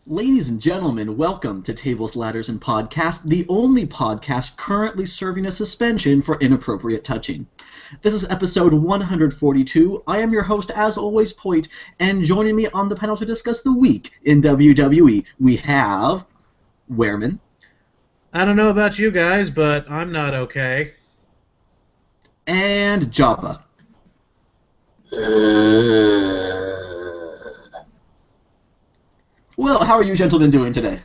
Ladies and gentlemen, welcome to Tables, Ladders, and Podcast, the only podcast currently serving a suspension for inappropriate touching. This is episode 142. I am your host, as always, Poit, and joining me on the panel to discuss the week in WWE, we have Wehrman. I don't know about you guys, but I'm not okay. And Joppa. Well, how are you gentlemen doing today?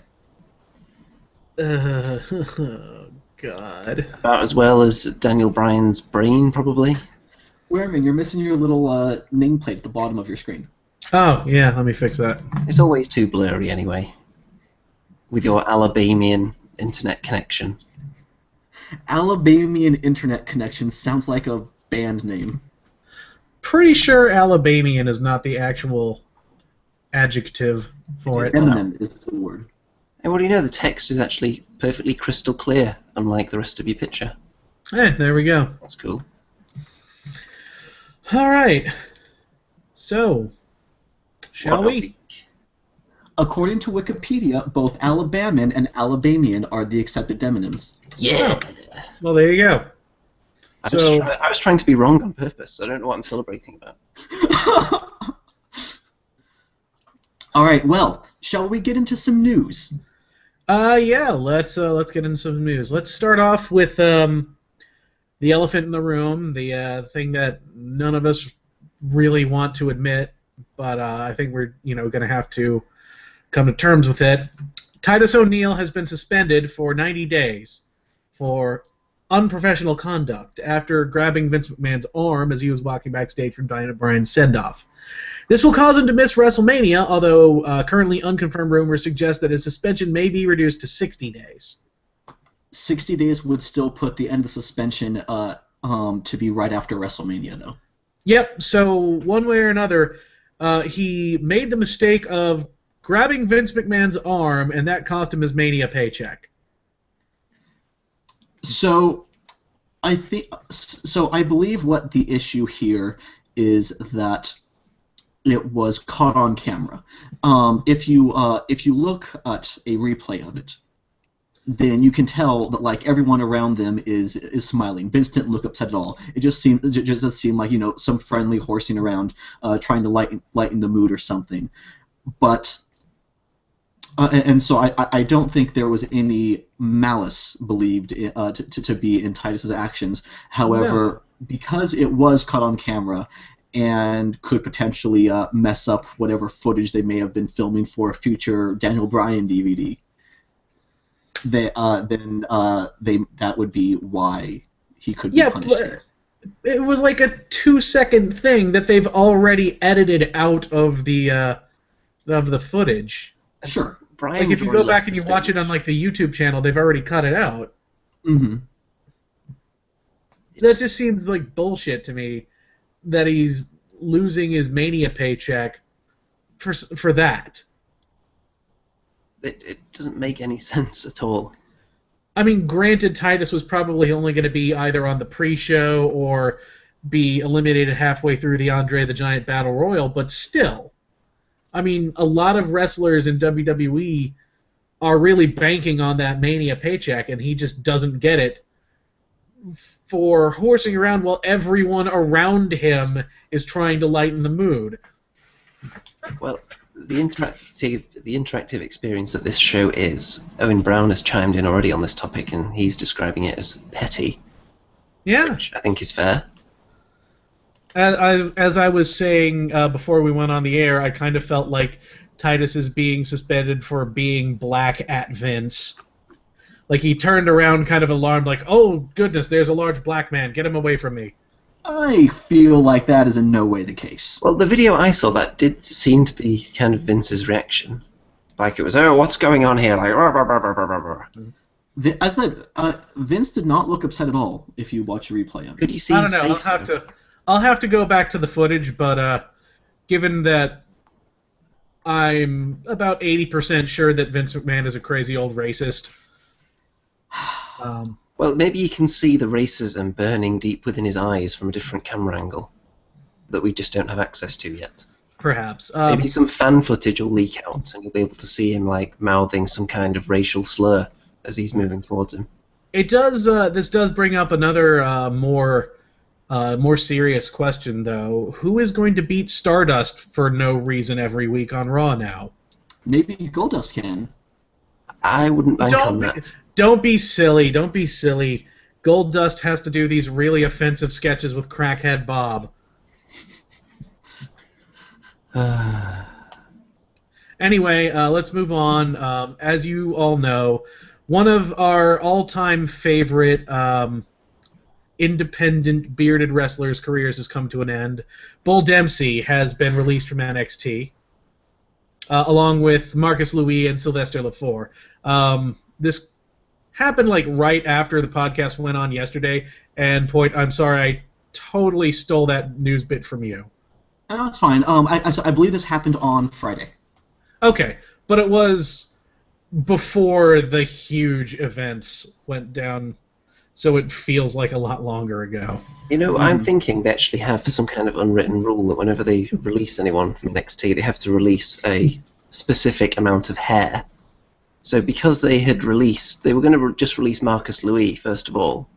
Oh, God. About as well as Daniel Bryan's brain, probably. Wehrman, you're missing your little nameplate at the bottom of your screen. Oh, yeah, let me fix that. It's always too blurry anyway. With your Alabamian internet connection. Alabamian internet connection sounds like a band name. Pretty sure Alabamian is not the actual adjective for it. Feminine is the word. And what do you know? The text is actually perfectly crystal clear, unlike the rest of your picture. There we go. That's cool. All right. So, shall we? According to Wikipedia, both Alabaman and Alabamian are the accepted demonyms. Yeah! Well, there you go. I was trying to be wrong on purpose. I don't know what I'm celebrating about. All right, well, shall we get into some news? Yeah, let's get into some news. Let's start off with the elephant in the room, the thing that none of us really want to admit, but I think we're going to have to come to terms with it. Titus O'Neil has been suspended for 90 days for unprofessional conduct after grabbing Vince McMahon's arm as he was walking backstage from Daniel Bryan's send-off. This will cause him to miss WrestleMania, although currently unconfirmed rumors suggest that his suspension may be reduced to 60 days. 60 days would still put the end of the suspension to be right after WrestleMania, though. Yep, so one way or another, he made the mistake of grabbing Vince McMahon's arm, and that cost him his Mania paycheck. So I believe what the issue here is that it was caught on camera. If you look at a replay of it, then you can tell that like everyone around them is smiling. Vince didn't look upset at all. It just seemed like some friendly horsing around, trying to lighten the mood or something. But and so I don't think there was any malice believed to be in Titus's actions. However, because it was caught on camera and could potentially mess up whatever footage they may have been filming for a future Daniel Bryan DVD, that would be why he could be punished here. It was like a 2-second thing that they've already edited out of the footage. Sure. Like if you go back and you watch it on like the YouTube channel, they've already cut it out. Mm-hmm. That just seems like bullshit to me. That he's losing his Mania paycheck for that. It doesn't make any sense at all. I mean, granted, Titus was probably only going to be either on the pre-show or be eliminated halfway through the Andre the Giant Battle Royal, but still. I mean, a lot of wrestlers in WWE are really banking on that Mania paycheck, and he just doesn't get it for horsing around while everyone around him is trying to lighten the mood. Well, the interactive experience that this show is, Owen Brown has chimed in already on this topic, and he's describing it as petty. Yeah. Which I think is fair. As I was saying before we went on the air, I kind of felt like Titus is being suspended for being black at Vince. Like he turned around kind of alarmed, like, oh goodness, there's a large black man, get him away from me. I feel like that is in no way the case. Well, the video I saw, that did seem to be kind of Vince's reaction. Like it was, oh, what's going on here? Like, rah, rah, rah, rah, rah, rah. As I said, Vince did not look upset at all. If you watch a replay of it, Could you see I his don't know. face? I'll have to go back to the footage, but given that I'm about 80% sure that Vince McMahon is a crazy old racist. Well, maybe you can see the racism burning deep within his eyes from a different camera angle that we just don't have access to yet. perhaps. Maybe some fan footage will leak out, and you'll be able to see him like mouthing some kind of racial slur as he's moving towards him. It does. This does bring up another more serious question, though. Who is going to beat Stardust for no reason every week on Raw now? Maybe Goldust can. I wouldn't bank on that. Don't be silly. Don't be silly. Goldust has to do these really offensive sketches with Crackhead Bob. Anyway, let's move on. As you all know, one of our all-time favorite independent bearded wrestlers' careers has come to an end. Bull Dempsey has been released from NXT, along with Marcus Louis and Sylvester Lefort. This happened like right after the podcast went on yesterday, and I'm sorry, I totally stole that news bit from you. No, it's fine. I believe this happened on Friday. Okay, but it was before the huge events went down, so it feels like a lot longer ago. You know, I'm thinking they actually have some kind of unwritten rule that whenever they release anyone from NXT, they have to release a specific amount of hair. So because they were going to just release Marcus Louis, first of all,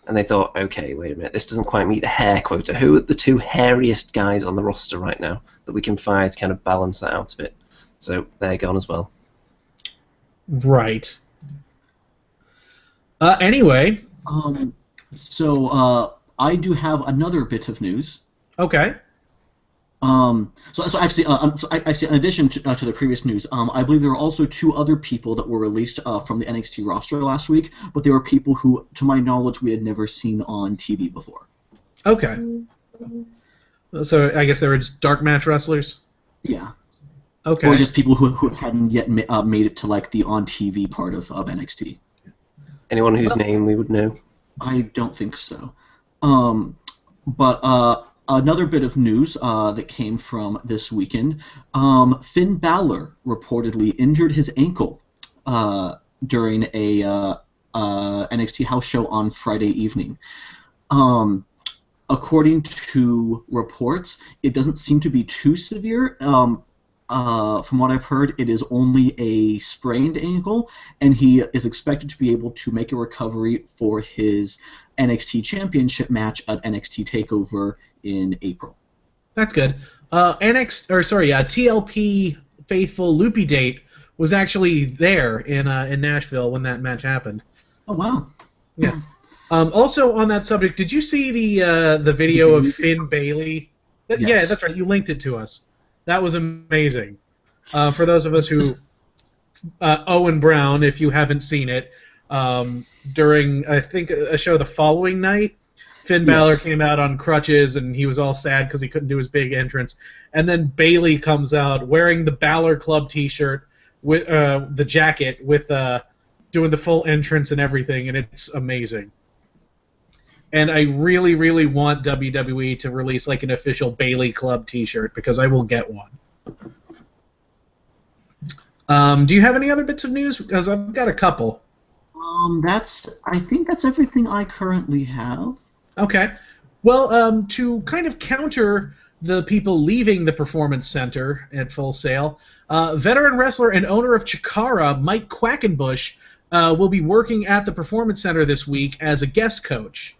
and they thought, okay, wait a minute, this doesn't quite meet the hair quota. Who are the two hairiest guys on the roster right now that we can find to kind of balance that out a bit? So they're gone as well. Right. Anyway. So I do have another bit of news. Okay. So actually, in addition to the previous news, I believe there were also two other people that were released from the NXT roster last week, but they were people who, to my knowledge, we had never seen on TV before. Okay. So I guess they were just dark match wrestlers? Yeah. Okay. Or just people who hadn't yet made it to like the on TV part of NXT. Anyone whose name we would know? I don't think so. But another bit of news that came from this weekend, Finn Balor reportedly injured his ankle during a NXT house show on Friday evening. According to reports, it doesn't seem to be too severe. From what I've heard, it is only a sprained ankle, and he is expected to be able to make a recovery for his NXT Championship match at NXT TakeOver in April. That's good. TLP faithful Loopy Date was actually there in Nashville when that match happened. Oh wow! Yeah. Also on that subject, did you see the video of Finn Bailey? Yes. Yeah, that's right. You linked it to us. That was amazing. For those of us who Owen Brown, if you haven't seen it, during I think a show the following night, Finn Balor came out on crutches and he was all sad because he couldn't do his big entrance, and then Bailey comes out wearing the Balor Club T-shirt with the jacket with doing the full entrance and everything, and it's amazing. And I really, really want WWE to release like an official Bailey Club T-shirt because I will get one. Do you have any other bits of news? Because I've got a couple. I think that's everything I currently have. Okay. Well, to kind of counter the people leaving the Performance Center at Full Sail, veteran wrestler and owner of Chikara, Mike Quackenbush, will be working at the Performance Center this week as a guest coach.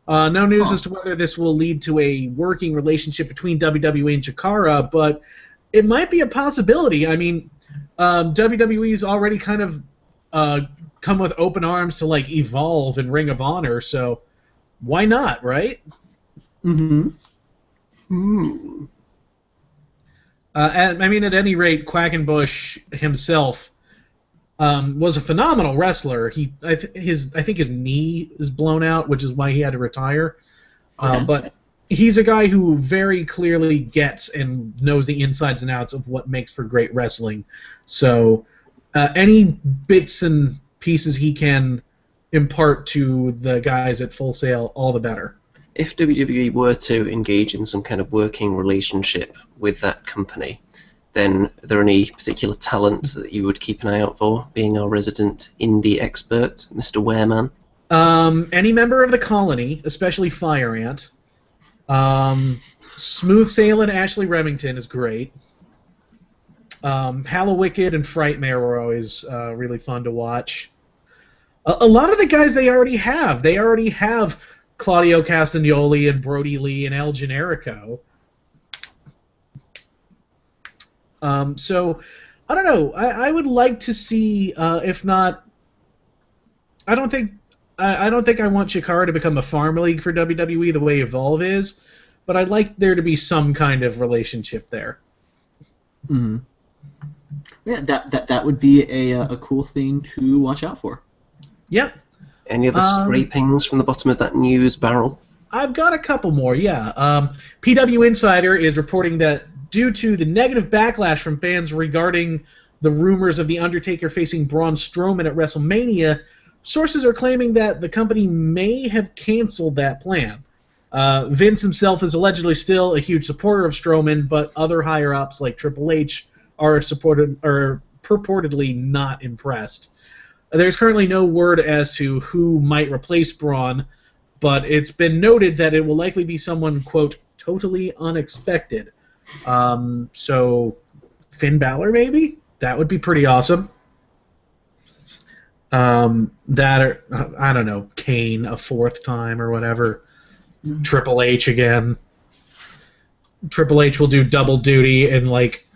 No news as to whether this will lead to a working relationship between WWE and Chikara, but it might be a possibility. I mean, WWE's already kind of come with open arms to like Evolve and Ring of Honor, so why not, right? Mm-hmm. I mean, at any rate, Quackenbush himself was a phenomenal wrestler. I think his knee is blown out, which is why he had to retire. But he's a guy who very clearly gets and knows the insides and outs of what makes for great wrestling. So any bits and pieces he can impart to the guys at Full Sail, all the better. If WWE were to engage in some kind of working relationship with that company, then are there any particular talents that you would keep an eye out for, being our resident indie expert, Mr. Wehrman? Any member of the Colony, especially Fire Ant. Smooth Sailing Ashley Remington is great. Hallowicked and Frightmare were always really fun to watch. A lot of the guys they already have. They already have Claudio Castagnoli and Brody Lee and El Generico. So, I don't know. I would like to see, if not... I don't think I want Chikara to become a farm league for WWE the way Evolve is, but I'd like there to be some kind of relationship there. Mm-hmm. Yeah, that would be a cool thing to watch out for. Yep. Any other scrapings from the bottom of that news barrel? I've got a couple more, yeah. PW Insider is reporting that due to the negative backlash from fans regarding the rumors of The Undertaker facing Braun Strowman at WrestleMania, sources are claiming that the company may have canceled that plan. Vince himself is allegedly still a huge supporter of Strowman, but other higher-ups like Triple H are purportedly not impressed. There's currently no word as to who might replace Braun, but it's been noted that it will likely be someone, quote, totally unexpected. So, Finn Balor, maybe? That would be pretty awesome. That, or, I don't know, Kane a fourth time or whatever. Triple H again. Triple H will do double duty and, like,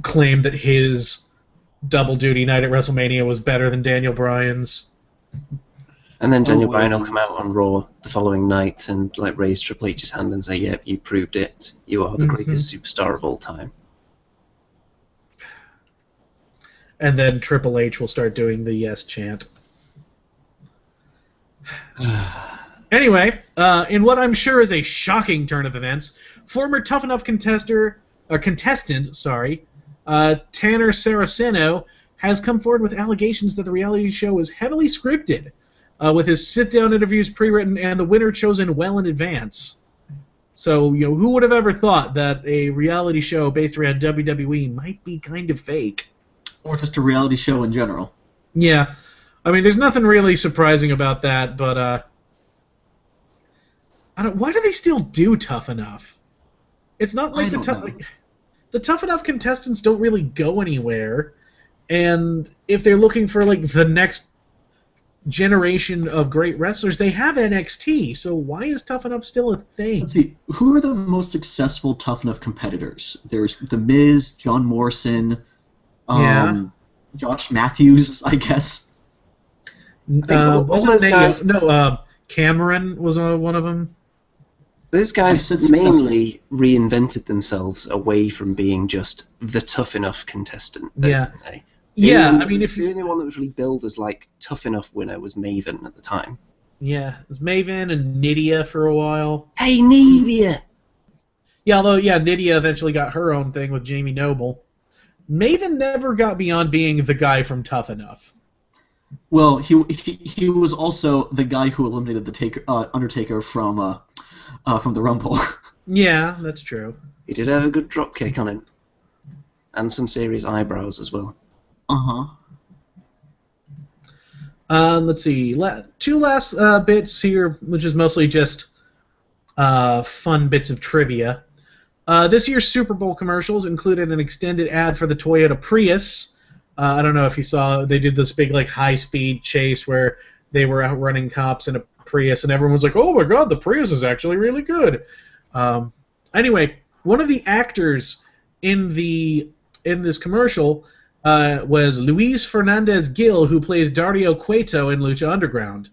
claim that his double duty night at WrestleMania was better than Daniel Bryan's. And then Daniel Bryan will come out on Raw the following night and like raise Triple H's hand and say, "Yep, you proved it. You are the greatest superstar of all time." And then Triple H will start doing the yes chant. Anyway, in what I'm sure is a shocking turn of events, former Tough Enough contestant, Tanner Saraceno, has come forward with allegations that the reality show is heavily scripted, with his sit-down interviews pre-written and the winner chosen well in advance. So, you know, who would have ever thought that a reality show based around WWE might be kind of fake? Or just a reality show in general. Yeah. I mean, there's nothing really surprising about that, but, why do they still do Tough Enough? It's not like the Tough Enough contestants don't really go anywhere, and if they're looking for, like, the next generation of great wrestlers, they have NXT, so why is Tough Enough still a thing? Let's see, who are the most successful Tough Enough competitors? There's The Miz, John Morrison, Josh Matthews, I guess. Cameron was one of them. Those guys mainly reinvented themselves away from being just the Tough Enough contestant. Yeah. They? Yeah, I mean, if the only one that was really billed as like Tough Enough winner was Maven at the time. Yeah, it was Maven and Nydia for a while. Hey, Nydia! Yeah, although, Nydia eventually got her own thing with Jamie Noble. Maven never got beyond being the guy from Tough Enough. Well, he was also the guy who eliminated the Undertaker from the Rumble. Yeah, that's true. He did have a good dropkick on him. And some serious eyebrows as well. Uh-huh. Let's see. Two last bits here, which is mostly just fun bits of trivia. This year's Super Bowl commercials included an extended ad for the Toyota Prius. I don't know if you saw, they did this big like high-speed chase where they were outrunning cops in a Prius, and everyone was like, "Oh my God, the Prius is actually really good." Anyway, one of the actors in this commercial was Luis Fernandez Gil, who plays Dario Cueto in Lucha Underground,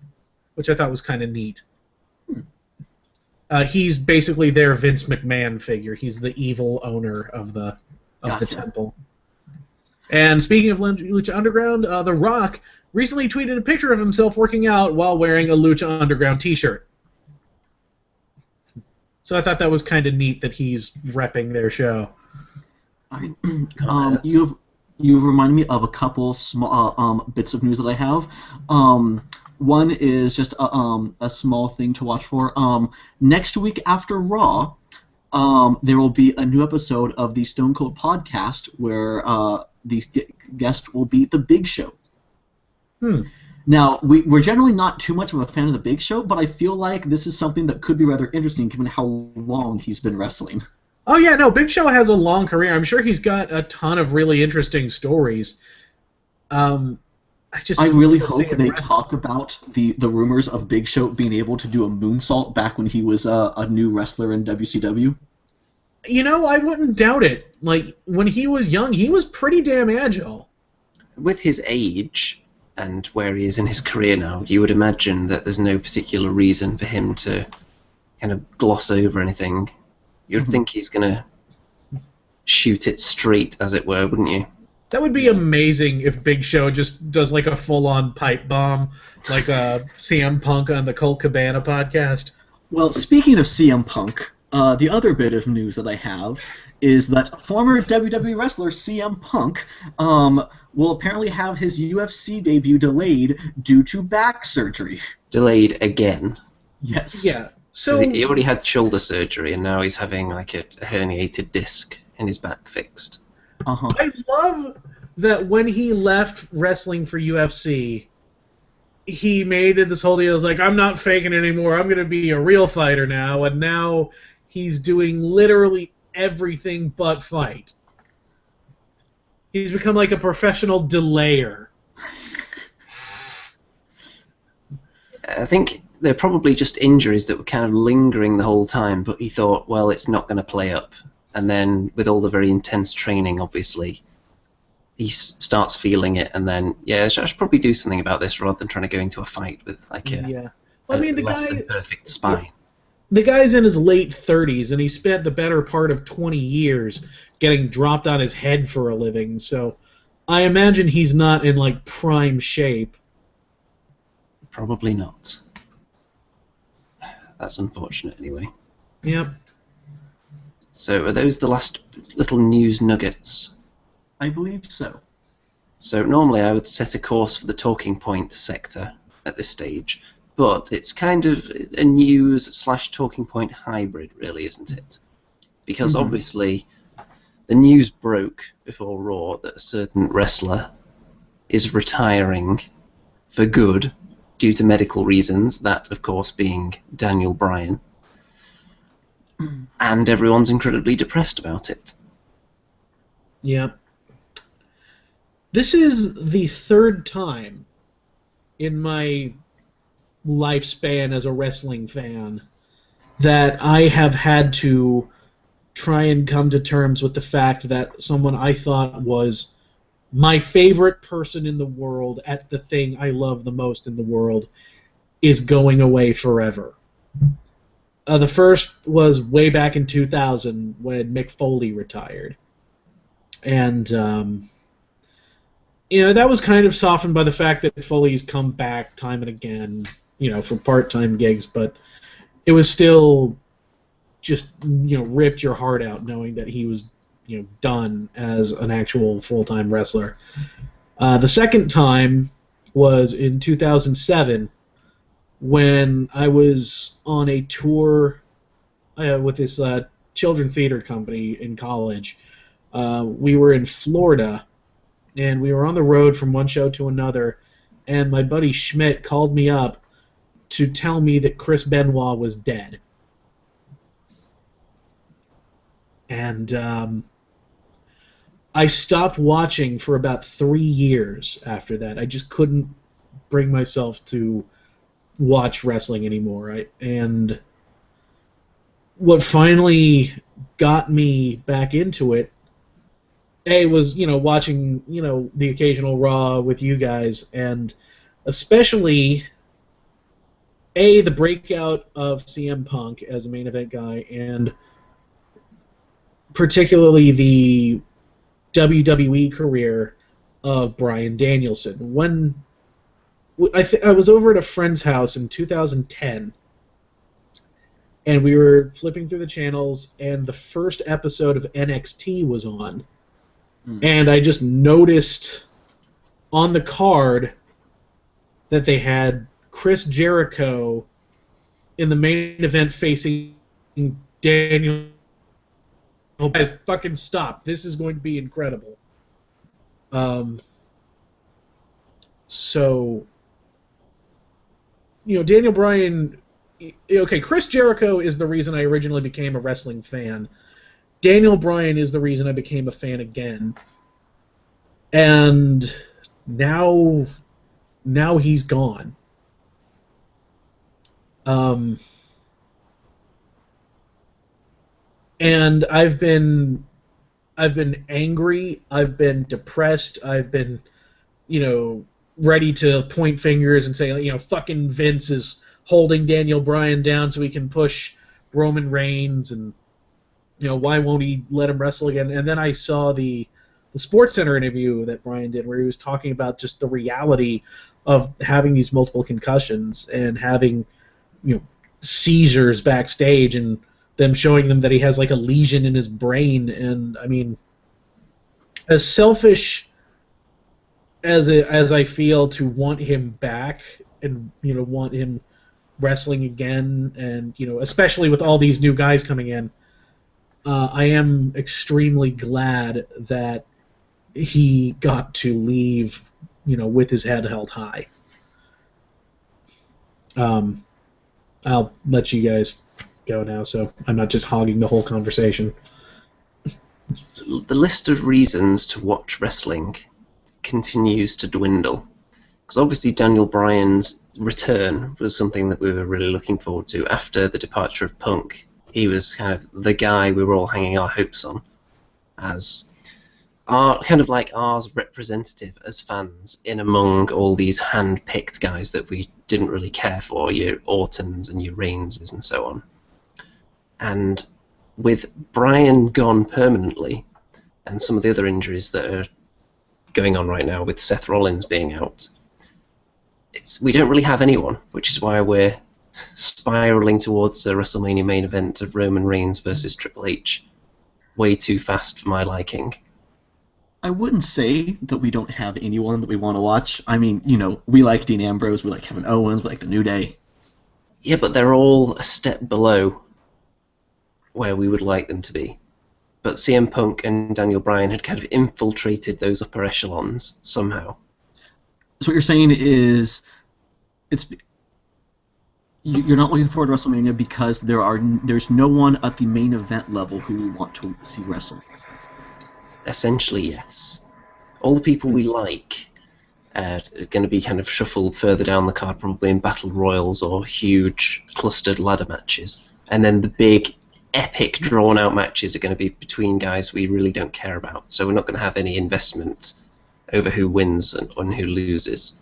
which I thought was kind of neat. He's basically their Vince McMahon figure. He's the evil owner of the temple. And speaking of Lucha Underground, The Rock recently tweeted a picture of himself working out while wearing a Lucha Underground t-shirt. So I thought that was kind of neat that he's repping their show. You remind me of a couple small bits of news that I have. One is just a small thing to watch for. Next week after Raw, there will be a new episode of the Stone Cold podcast where the guest will be The Big Show. Now, we're generally not too much of a fan of the Big Show, but I feel like this is something that could be rather interesting given how long he's been wrestling. Oh yeah, no, Big Show has a long career. I'm sure he's got a ton of really interesting stories. I just I don't really want to see hope him they wrestle. talk about the rumors of Big Show being able to do a moonsault back when he was a new wrestler in WCW. You know, I wouldn't doubt it. Like, when he was young, he was pretty damn agile. With his age and where he is in his career now, you would imagine that there's no particular reason for him to kind of gloss over anything. You'd think he's going to shoot it straight, as it were, wouldn't you? That would be amazing if Big Show just does like a full-on pipe bomb, like CM Punk on the Colt Cabana podcast. Well, speaking of CM Punk, the other bit of news that I have is that former WWE wrestler CM Punk will apparently have his UFC debut delayed due to back surgery. Delayed again. Yes. Yeah. Because So he already had shoulder surgery, and now he's having like a herniated disc in his back fixed. Uh-huh. I love that when he left wrestling for UFC, he made it this whole deal. It was like, I'm not faking it anymore. I'm going to be a real fighter now. And now he's doing literally everything but fight. He's become like a professional delayer. I think they're probably just injuries that were kind of lingering the whole time, but he thought, well, it's not going to play up. And then with all the very intense training, obviously, he starts feeling it, and then, yeah, I should probably do something about this rather than trying to go into a fight with like a, Well, I mean, a less than perfect spine. The guy's in his late 30s, and he spent the better part of 20 years getting dropped on his head for a living, so I imagine he's not in, like, prime shape. Probably not. That's unfortunate, anyway. Yep. So are those the last little news nuggets? I believe so. So normally I would set a course for the talking point sector at this stage, but it's kind of a news/talking point hybrid, really, isn't it? Because obviously the news broke before Raw that a certain wrestler is retiring for good due to medical reasons, that, of course, being Daniel Bryan. And everyone's incredibly depressed about it. Yep. This is the third time in my lifespan as a wrestling fan that I have had to try and come to terms with the fact that someone I thought was my favorite person in the world at the thing I love the most in the world is going away forever. The first was way back in 2000 when Mick Foley retired. And, that was kind of softened by the fact that Foley's come back time and again, for part-time gigs, but it was still just, ripped your heart out knowing that he was, done as an actual full-time wrestler. The second time was in 2007 when I was on a tour with this children's theater company in college. We were in Florida, and we were on the road from one show to another, and my buddy Schmidt called me up to tell me that Chris Benoit was dead. And I stopped watching for about 3 years after that. I just couldn't bring myself to watch wrestling anymore. And what finally got me back into it, was, watching, the occasional Raw with you guys, and especially, the breakout of CM Punk as a main event guy, and particularly the WWE career of Bryan Danielson. When I was over at a friend's house in 2010, and we were flipping through the channels, and the first episode of NXT was on, and I just noticed on the card that they had Chris Jericho in the main event facing Daniel. Oh, guys, fucking stop. This is going to be incredible. So Daniel Bryan. Okay, Chris Jericho is the reason I originally became a wrestling fan. Daniel Bryan is the reason I became a fan again. And now he's gone. And I've been angry. I've been depressed. I've been, ready to point fingers and say, fucking Vince is holding Daniel Bryan down so he can push Roman Reigns, and why won't he let him wrestle again? And then I saw the Sports Center interview that Bryan did, where he was talking about just the reality of having these multiple concussions and having seizures backstage, and them showing them that he has like a lesion in his brain. And I mean, as selfish as I feel to want him back and want him wrestling again, and especially with all these new guys coming in, I am extremely glad that he got to leave with his head held high. I'll let you guys go now, so I'm not just hogging the whole conversation. The list of reasons to watch wrestling continues to dwindle, because obviously Daniel Bryan's return was something that we were really looking forward to after the departure of Punk. He was kind of the guy we were all hanging our hopes on as our kind of like ours representative as fans in among all these hand-picked guys that we didn't really care for, your Ortons and your Reigns and so on. And with Bryan gone permanently, and some of the other injuries that are going on right now with Seth Rollins being out, we don't really have anyone, which is why we're spiraling towards a WrestleMania main event of Roman Reigns versus Triple H way too fast for my liking. I wouldn't say that we don't have anyone that we want to watch. I mean, we like Dean Ambrose, we like Kevin Owens, we like The New Day. Yeah, but they're all a step below where we would like them to be. But CM Punk and Daniel Bryan had kind of infiltrated those upper echelons somehow. So what you're saying is, you're not looking forward to WrestleMania because there's no one at the main event level who you want to see wrestle. Essentially, yes. All the people we like are going to be kind of shuffled further down the card, probably in battle royals or huge clustered ladder matches. And then the big, epic, drawn-out matches are going to be between guys we really don't care about. So we're not going to have any investment over who wins and who loses.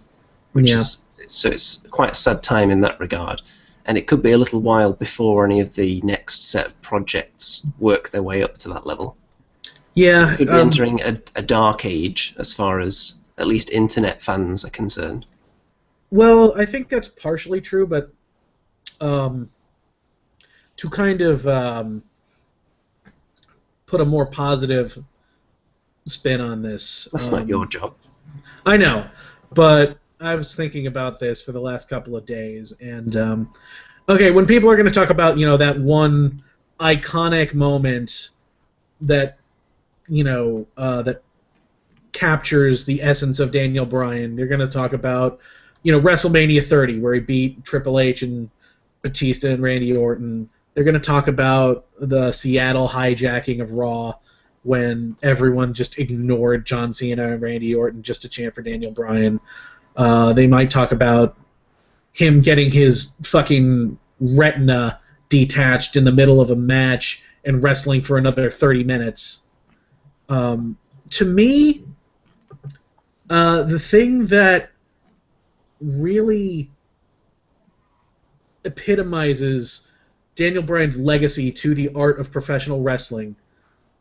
So it's quite a sad time in that regard. And it could be a little while before any of the next set of projects work their way up to that level. Yeah, so we could be entering a dark age as far as at least internet fans are concerned. Well, I think that's partially true, but to kind of put a more positive spin on this. That's not your job. I know, but I was thinking about this for the last couple of days, and okay, when people are going to talk about that one iconic moment that that captures the essence of Daniel Bryan, they're going to talk about WrestleMania 30, where he beat Triple H and Batista and Randy Orton. They're going to talk about the Seattle hijacking of Raw, when everyone just ignored John Cena and Randy Orton just to chant for Daniel Bryan. They might talk about him getting his fucking retina detached in the middle of a match and wrestling for another 30 minutes. To me, the thing that really epitomizes Daniel Bryan's legacy to the art of professional wrestling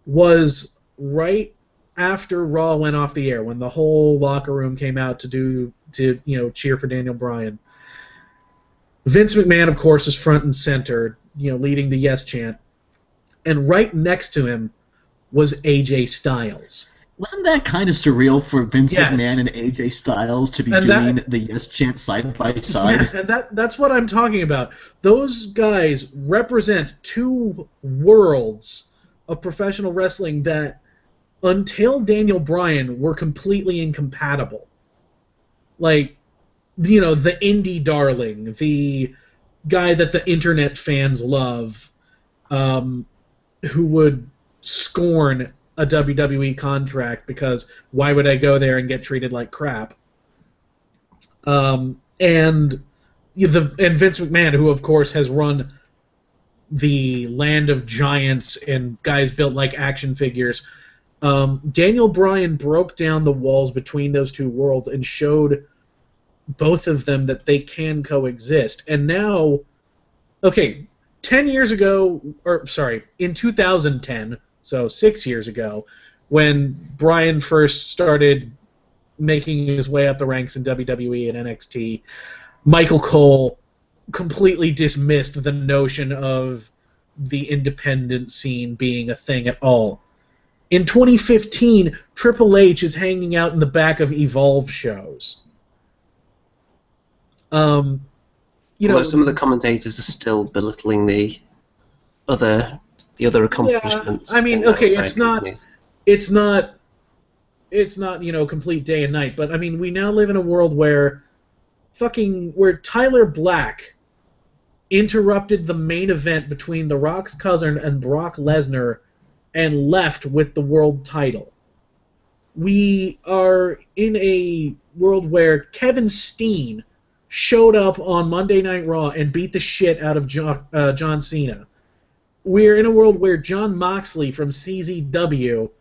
was right after Raw went off the air, when the whole locker room came out to cheer for Daniel Bryan. Vince McMahon, of course, is front and center, leading the yes chant, and right next to him was AJ Styles. Wasn't that kind of surreal for Vince Yes. McMahon and AJ Styles to be doing the yes chant side by side? Yeah, and that's what I'm talking about. Those guys represent two worlds of professional wrestling that, until Daniel Bryan, were completely incompatible. Like, the indie darling, the guy that the internet fans love, who would scorn a WWE contract because why would I go there and get treated like crap? And Vince McMahon, who of course has run the land of giants and guys built like action figures. Daniel Bryan broke down the walls between those two worlds and showed both of them that they can coexist. And now, okay, 10 years ago, or sorry, in 2010, so 6 years ago, when Bryan first started making his way up the ranks in WWE and NXT, Michael Cole completely dismissed the notion of the independent scene being a thing at all. In 2015, Triple H is hanging out in the back of Evolve shows. Although some of the commentators are still belittling the other accomplishments. Yeah, I mean, okay, it's not complete day and night, but I mean, we now live in a world where Tyler Black interrupted the main event between The Rock's cousin and Brock Lesnar and left with the world title. We are in a world where Kevin Steen showed up on Monday Night Raw and beat the shit out of John Cena. We're in a world where Jon Moxley from CZW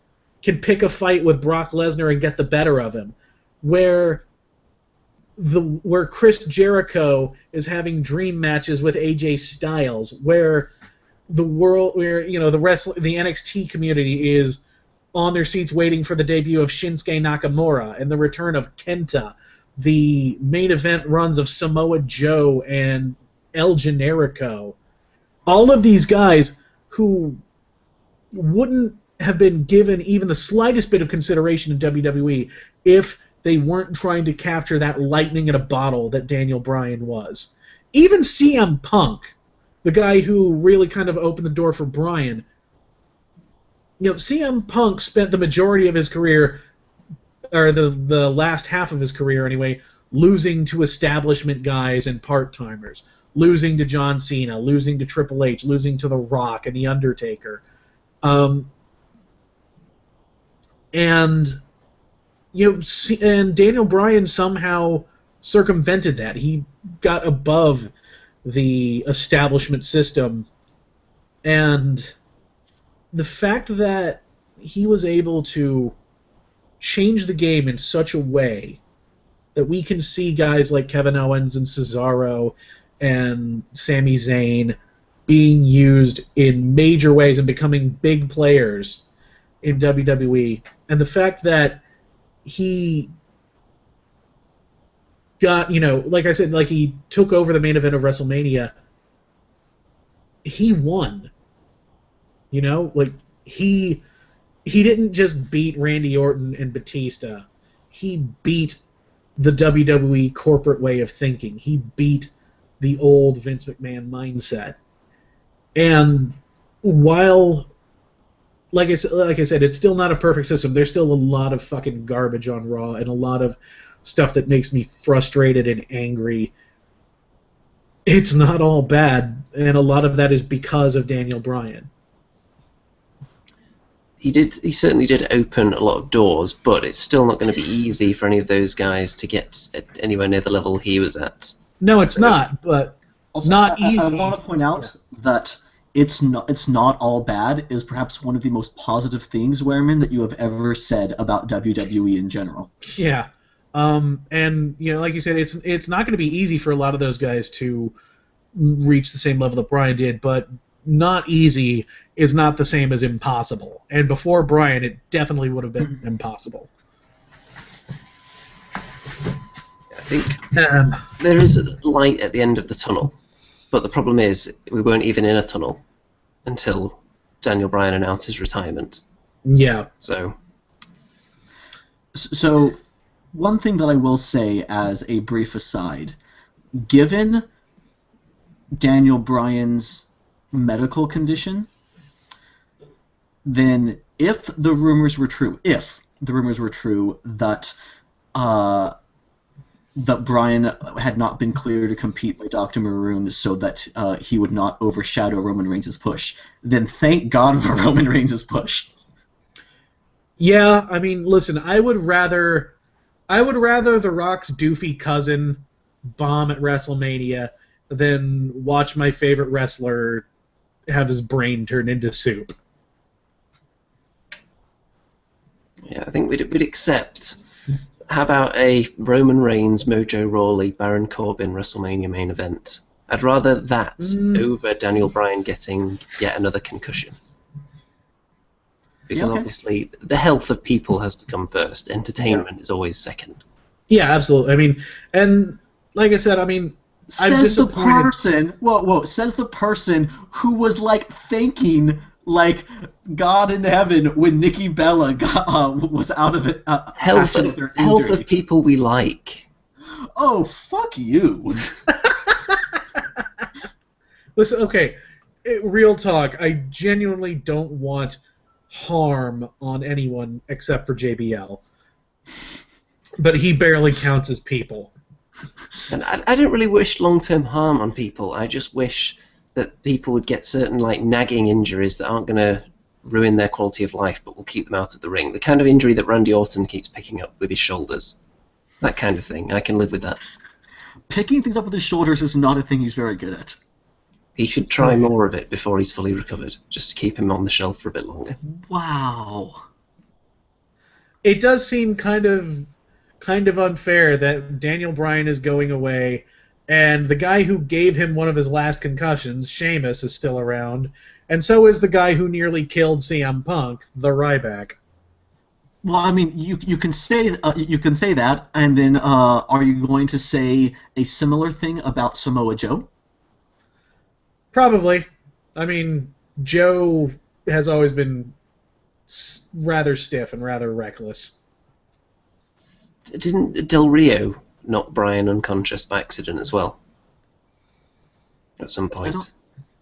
can pick a fight with Brock Lesnar and get the better of him. Where Chris Jericho is having dream matches with AJ Styles, where the NXT community is on their seats waiting for the debut of Shinsuke Nakamura and the return of Kenta, the main event runs of Samoa Joe and El Generico. All of these guys who wouldn't have been given even the slightest bit of consideration in WWE if they weren't trying to capture that lightning in a bottle that Daniel Bryan was. Even CM Punk, the guy who really kind of opened the door for Bryan, CM Punk spent the majority of his career, or the last half of his career anyway, losing to establishment guys and part-timers, losing to John Cena, losing to Triple H, losing to The Rock and The Undertaker. And Daniel Bryan somehow circumvented that. He got above the establishment system, and the fact that he was able to change the game in such a way that we can see guys like Kevin Owens and Cesaro and Sami Zayn being used in major ways and becoming big players in WWE, and the fact that he got, like I said, like he took over the main event of WrestleMania, he won. Like he didn't just beat Randy Orton and Batista. He beat the WWE corporate way of thinking. He beat the old Vince McMahon mindset. And while, like I said, it's still not a perfect system. There's still a lot of fucking garbage on Raw and a lot of stuff that makes me frustrated and angry. It's not all bad, and a lot of that is because of Daniel Bryan. He certainly did open a lot of doors, but it's still not going to be easy for any of those guys to get anywhere near the level he was at. No, it's not, but also, not easy. I want to point out that it's not all bad is perhaps one of the most positive things, Wehrman, that you have ever said about WWE in general. Yeah. And like you said, it's not going to be easy for a lot of those guys to reach the same level that Bryan did, but not easy is not the same as impossible. And before Bryan, it definitely would have been impossible. I think there is a light at the end of the tunnel, but the problem is we weren't even in a tunnel until Daniel Bryan announced his retirement. Yeah. So one thing that I will say as a brief aside, given Daniel Bryan's medical condition, then if the rumors were true that that Bryan had not been cleared to compete by Dr. Maroon so that he would not overshadow Roman Reigns' push, then thank God for Roman Reigns' push. Yeah, I mean, listen, I would rather The Rock's doofy cousin bomb at WrestleMania than watch my favorite wrestler have his brain turned into soup. Yeah, I think we'd accept. How about a Roman Reigns, Mojo Rawley, Baron Corbin WrestleMania main event? I'd rather that over Daniel Bryan getting yet another concussion. Because obviously the health of people has to come first. Entertainment is always second. Yeah, absolutely. I mean, and like I said, I mean, says the person. Says the person who was like thanking like God in heaven when Nikki Bella was out of it. Health of people we like. Oh, fuck you. Listen, okay, real talk. I genuinely don't want harm on anyone except for JBL. But he barely counts as people. And I don't really wish long-term harm on people. I just wish that people would get certain like nagging injuries that aren't going to ruin their quality of life, but will keep them out of the ring. The kind of injury that Randy Orton keeps picking up with his shoulders. That kind of thing. I can live with that. Picking things up with his shoulders is not a thing he's very good at. He should try more of it before he's fully recovered, just to keep him on the shelf for a bit longer. Wow. It does seem kind of unfair that Daniel Bryan is going away, and the guy who gave him one of his last concussions, Sheamus, is still around, and so is the guy who nearly killed CM Punk, the Ryback. Well, I mean, you can say that, and then are you going to say a similar thing about Samoa Joe? Probably. I mean, Joe has always been rather stiff and rather reckless. Didn't Del Rio knock Bryan unconscious by accident as well? At some point.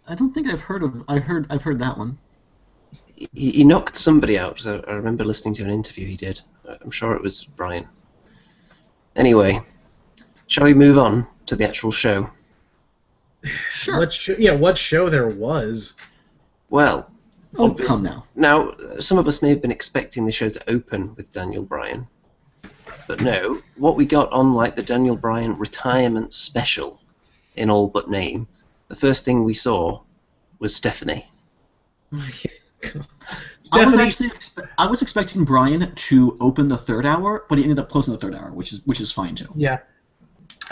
I don't think I've heard that one. He knocked somebody out. So I remember listening to an interview he did. I'm sure it was Bryan. Anyway, shall we move on to the actual show? Sure. What show there was? Well, come now. Now, some of us may have been expecting the show to open with Daniel Bryan. But no, what we got on like the Daniel Bryan retirement special, in all but name, the first thing we saw was Stephanie. I was expecting Bryan to open the third hour, but he ended up closing the third hour, which is fine too. Yeah.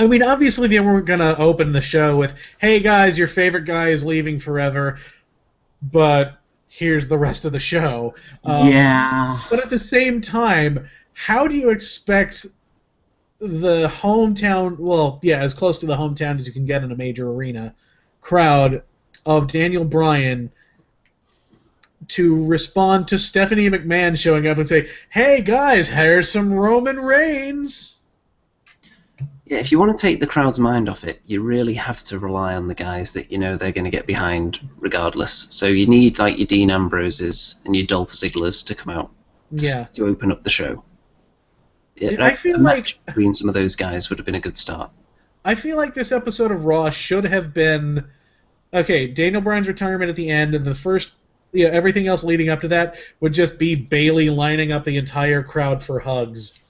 I mean, obviously they weren't going to open the show with, hey guys, your favorite guy is leaving forever, but here's the rest of the show. Yeah. But at the same time, how do you expect the hometown, as close to the hometown as you can get in a major arena, crowd of Daniel Bryan to respond to Stephanie McMahon showing up and say, hey guys, here's some Roman Reigns? Yeah, if you want to take the crowd's mind off it, you really have to rely on the guys that you know they're going to get behind regardless. So you need like your Dean Ambroses and your Dolph Ziglers to come out to open up the show. Yeah, I feel like between some of those guys would have been a good start. I feel like this episode of Raw should have been Daniel Bryan's retirement at the end, and the first, everything else leading up to that would just be Bayley lining up the entire crowd for hugs.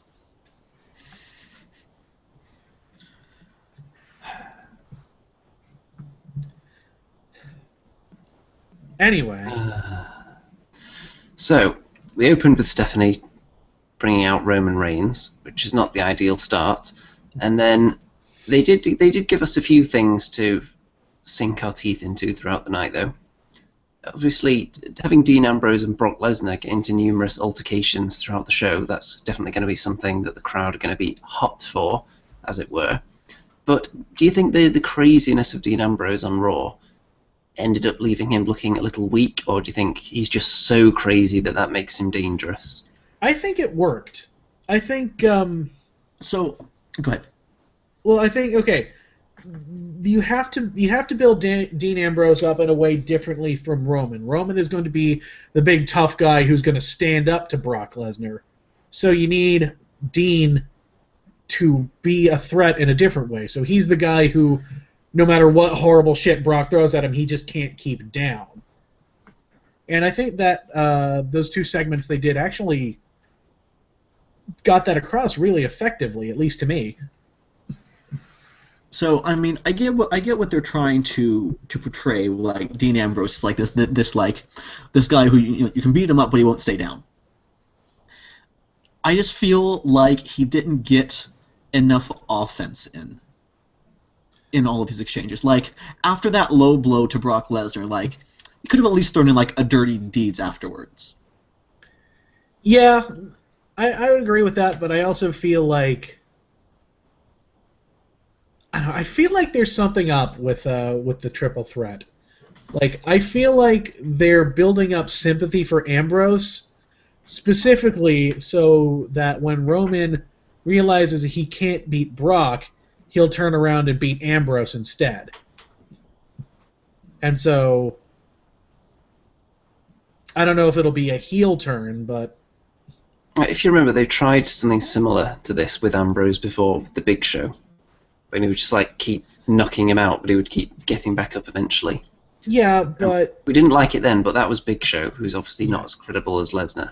Anyway. So, we opened with Stephanie bringing out Roman Reigns, which is not the ideal start. And then they did give us a few things to sink our teeth into throughout the night, though. Obviously, having Dean Ambrose and Brock Lesnar get into numerous altercations throughout the show, that's definitely going to be something that the crowd are going to be hot for, as it were. But do you think the craziness of Dean Ambrose on Raw ended up leaving him looking a little weak, or do you think he's just so crazy that makes him dangerous? I think it worked. I think... So, go ahead. Well, I think, you have to build Dean Ambrose up in a way differently from Roman. Roman is going to be the big tough guy who's going to stand up to Brock Lesnar. So you need Dean to be a threat in a different way. So he's the guy who, no matter what horrible shit Brock throws at him, he just can't keep down. And I think that those two segments they did actually got that across really effectively, at least to me. So I mean, I get what they're trying to portray, like Dean Ambrose, like this guy who you can beat him up, but he won't stay down. I just feel like he didn't get enough offense in all of these exchanges. Like after that low blow to Brock Lesnar, like he could have at least thrown in like a dirty deeds afterwards. Yeah, I would agree with that, but I also feel like I feel like there's something up with the triple threat. Like I feel like they're building up sympathy for Ambrose, specifically so that when Roman realizes he can't beat Brock, he'll turn around and beat Ambrose instead. And so I don't know if it'll be a heel turn, but If you remember, they tried something similar to this with Ambrose before the Big Show. When he would just like keep knocking him out, but he would keep getting back up eventually. yeah, but We didn't like it then, but that was Big Show, who's obviously not as credible as Lesnar.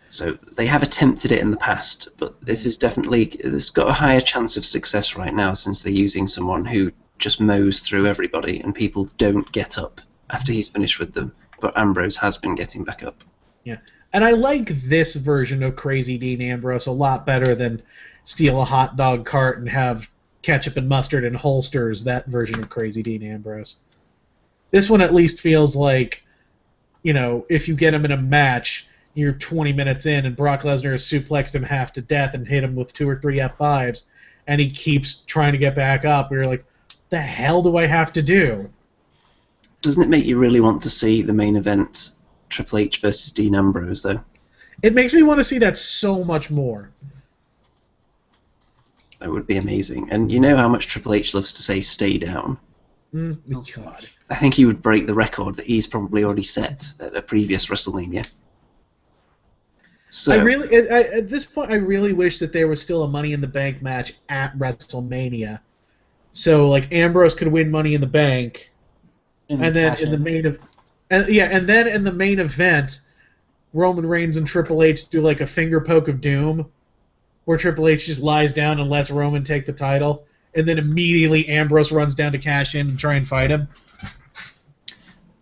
So they have attempted it in the past, but this is definitely, it's got a higher chance of success right now since they're using someone who just mows through everybody and people don't get up after he's finished with them. But Ambrose has been getting back up. yeah. And I like this version of Crazy Dean Ambrose a lot better than steal a hot dog cart and have ketchup and mustard and holsters, that version of Crazy Dean Ambrose. This one at least feels like, if you get him in a match, you're 20 minutes in and Brock Lesnar has suplexed him half to death and hit him with 2 or 3 F5s, and he keeps trying to get back up. You're like, the hell do I have to do? Doesn't it make you really want to see the main event, Triple H versus Dean Ambrose, though? It makes me want to see that so much more. That would be amazing. And you know how much Triple H loves to say stay down. God. I think he would break the record that he's probably already set at a previous WrestleMania. So, At this point, I really wish that there was still a Money in the Bank match at WrestleMania, so like Ambrose could win Money in the Bank, and then in the main event, Roman Reigns and Triple H do like a finger poke of doom, where Triple H just lies down and lets Roman take the title, and then immediately Ambrose runs down to cash in and try and fight him.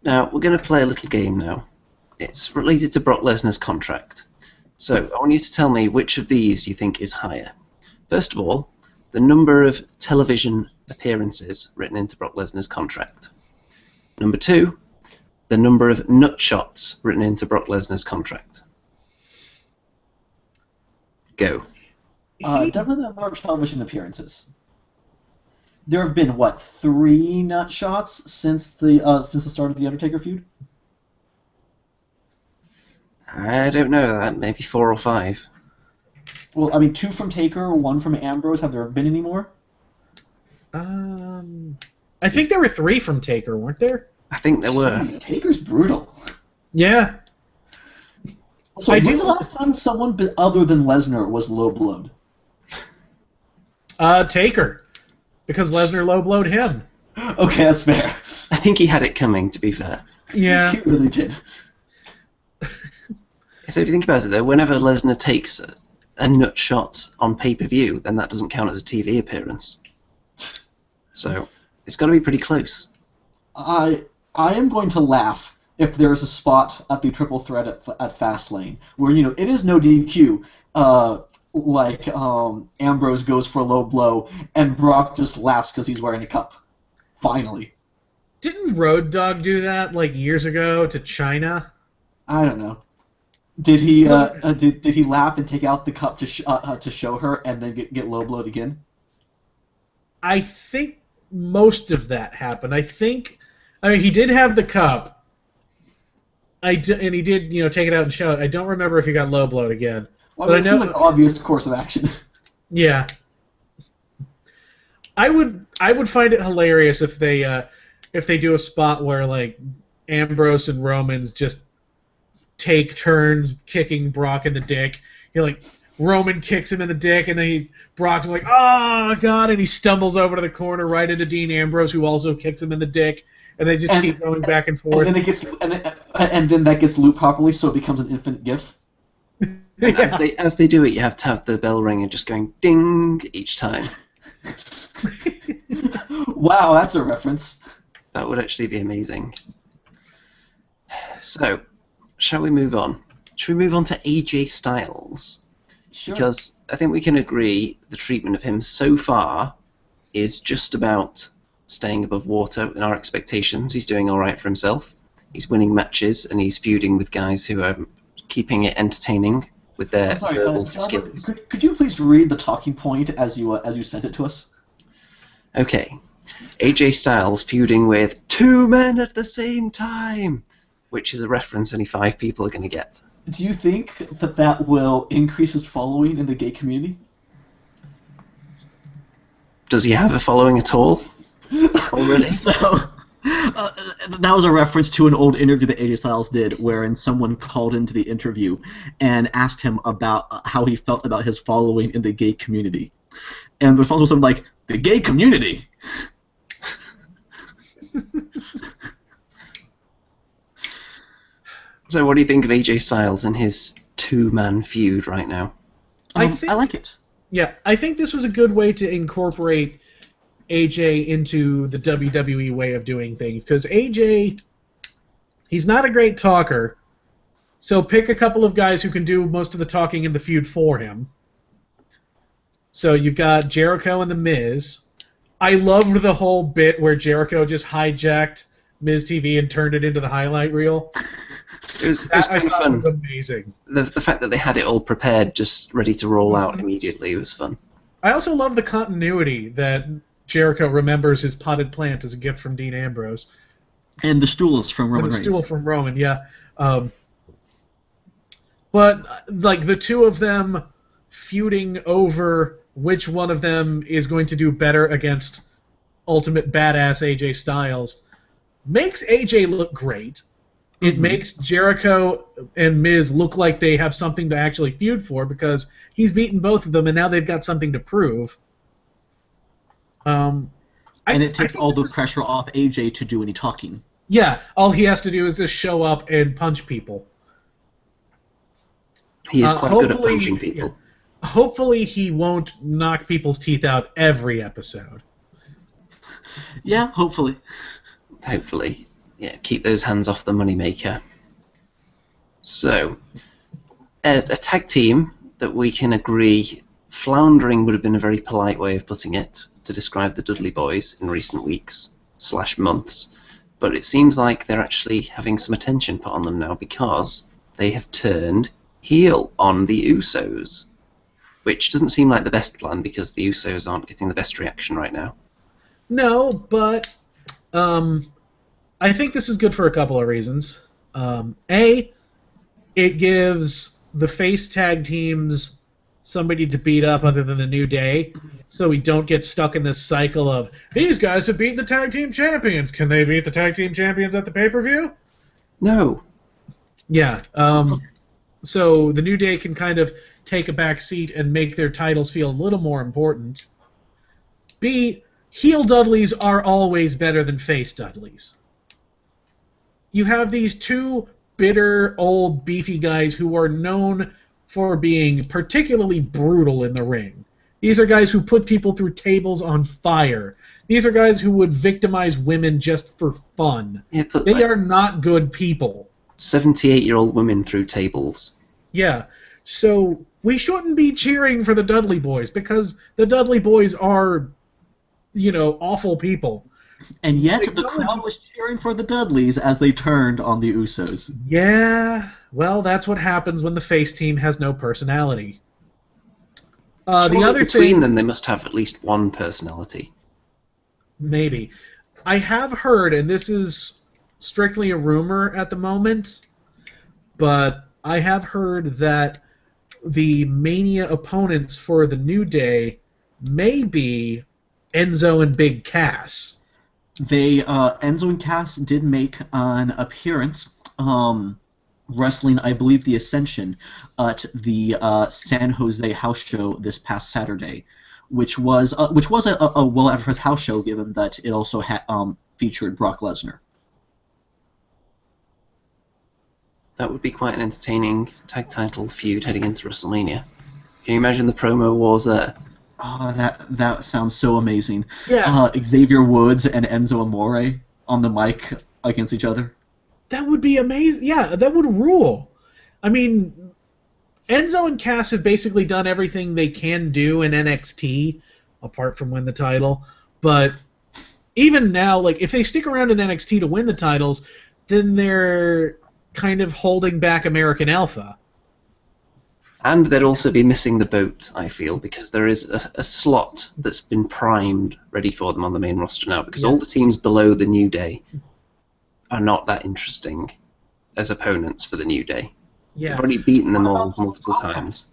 now we're going to play a little game now. It's related to Brock Lesnar's contract. So I want you to tell me which of these you think is higher. First of all, the number of television appearances written into Brock Lesnar's contract. Number 2, the number of nut shots written into Brock Lesnar's contract. Go. Definitely the number of television appearances. There have been 3 nut shots since the start of the Undertaker feud. I don't know that. Maybe 4 or 5. Well, I mean, 2 from Taker, 1 from Ambrose. Have there been any more? I think there were 3 from Taker, weren't there? I think there were. Jeez, Taker's brutal. Yeah. So when's the last time someone other than Lesnar was low blowed? Taker, because Lesnar low blowed him. Okay, that's fair. I think he had it coming, to be fair. Yeah. He really did. So if you think about it, though, whenever Lesnar takes a nut shot on pay-per-view, then that doesn't count as a TV appearance. So it's got to be pretty close. I am going to laugh if there's a spot at the triple threat at Fastlane where it is no DQ, Ambrose goes for a low blow and Brock just laughs because he's wearing a cup. Finally. Didn't Road Dogg do that years ago to China? I don't know. Did he did he laugh and take out the cup to show her and then get low blowed again? I think most of that happened. He did have the cup. And he did take it out and show it. I don't remember if he got low blowed again. Well, it seemed like an obvious course of action. Yeah. I would find it hilarious if they do a spot where Ambrose and Roman's just take turns kicking Brock in the dick. You're like, Roman kicks him in the dick, and then Brock's like, "Oh God!" and he stumbles over to the corner right into Dean Ambrose, who also kicks him in the dick, and they just keep going back and forth. And then that gets looped properly, so it becomes an infinite GIF. And as they do it, you have to have the bell ring and just going ding each time. Wow, that's a reference. That would actually be amazing. So, shall we move on? Should we move on to AJ Styles? Sure. Because I think we can agree the treatment of him so far is just about staying above water in our expectations. He's doing all right for himself. He's winning matches, and he's feuding with guys who are keeping it entertaining with their verbal skills. Could you please read the talking point as you sent it to us? Okay. AJ Styles feuding with 2 men at the same time, which is a reference only 5 people are going to get. Do you think that will increase his following in the gay community? Does he have a following at all already? That was a reference to an old interview that AJ Styles did, wherein someone called into the interview and asked him about how he felt about his following in the gay community. And the response was something like, "The gay community?" So what do you think of AJ Styles and his 2-man feud right now? I like it. Yeah, I think this was a good way to incorporate AJ into the WWE way of doing things, because AJ, he's not a great talker, so pick a couple of guys who can do most of the talking in the feud for him. So you've got Jericho and The Miz. I loved the whole bit where Jericho just hijacked Miz TV and turned it into the highlight reel. It was kind of fun. It was amazing. The fact that they had it all prepared, just ready to roll out immediately, was fun. I also love the continuity that Jericho remembers his potted plant as a gift from Dean Ambrose. And the stool is from Roman And the Reigns. stool from Roman, yeah. But like the two of them feuding over which one of them is going to do better against Ultimate Badass AJ Styles makes AJ look great. It makes Jericho and Miz look like they have something to actually feud for, because he's beaten both of them, and now they've got something to prove. And it takes all the pressure off AJ to do any talking. Yeah, all he has to do is just show up and punch people. He is quite good at punching people. Yeah. Hopefully he won't knock people's teeth out every episode. Yeah, hopefully. Hopefully. Yeah, keep those hands off the moneymaker. So, a tag team that we can agree floundering would have been a very polite way of putting it to describe the Dudley Boys in recent weeks / months, but it seems like they're actually having some attention put on them now because they have turned heel on the Usos, which doesn't seem like the best plan because the Usos aren't getting the best reaction right now. No, but I think this is good for a couple of reasons. A, it gives the face tag teams somebody to beat up other than the New Day, so we don't get stuck in this cycle of, these guys have beaten the tag team champions. Can they beat the tag team champions at the pay-per-view? No. Yeah. So the New Day can kind of take a back seat and make their titles feel a little more important. B, heel Dudleys are always better than face Dudleys. You have these two bitter, old, beefy guys who are known for being particularly brutal in the ring. These are guys who put people through tables on fire. These are guys who would victimize women just for fun. Yeah, they are not good people. 78-year-old women through tables. Yeah, so we shouldn't be cheering for the Dudley Boys because the Dudley Boys are, awful people. And yet the crowd was cheering for the Dudleys as they turned on the Usos. Yeah, well, that's what happens when the face team has no personality. The other between them, they must have at least one personality. Maybe. I have heard, and this is strictly a rumor at the moment, but I have heard that the Mania opponents for the New Day may be Enzo and Big Cass. Enzo and Cass did make an appearance wrestling, I believe, the Ascension at the San Jose house show this past Saturday, which was a well advertised house show, given that it also featured Brock Lesnar. That would be quite an entertaining tag title feud heading into WrestleMania. Can you imagine the promo wars there? Oh, that sounds so amazing. Yeah. Xavier Woods and Enzo Amore on the mic against each other. That would be amazing. Yeah, that would rule. I mean, Enzo and Cass have basically done everything they can do in NXT, apart from win the title. But even now, like, if they stick around in NXT to win the titles, then they're kind of holding back American Alpha. And they'd also be missing the boat, I feel, because there is a slot that's been primed ready for them on the main roster now, because all the teams below the New Day are not that interesting as opponents for the New Day. Yeah. They've already beaten them all multiple times.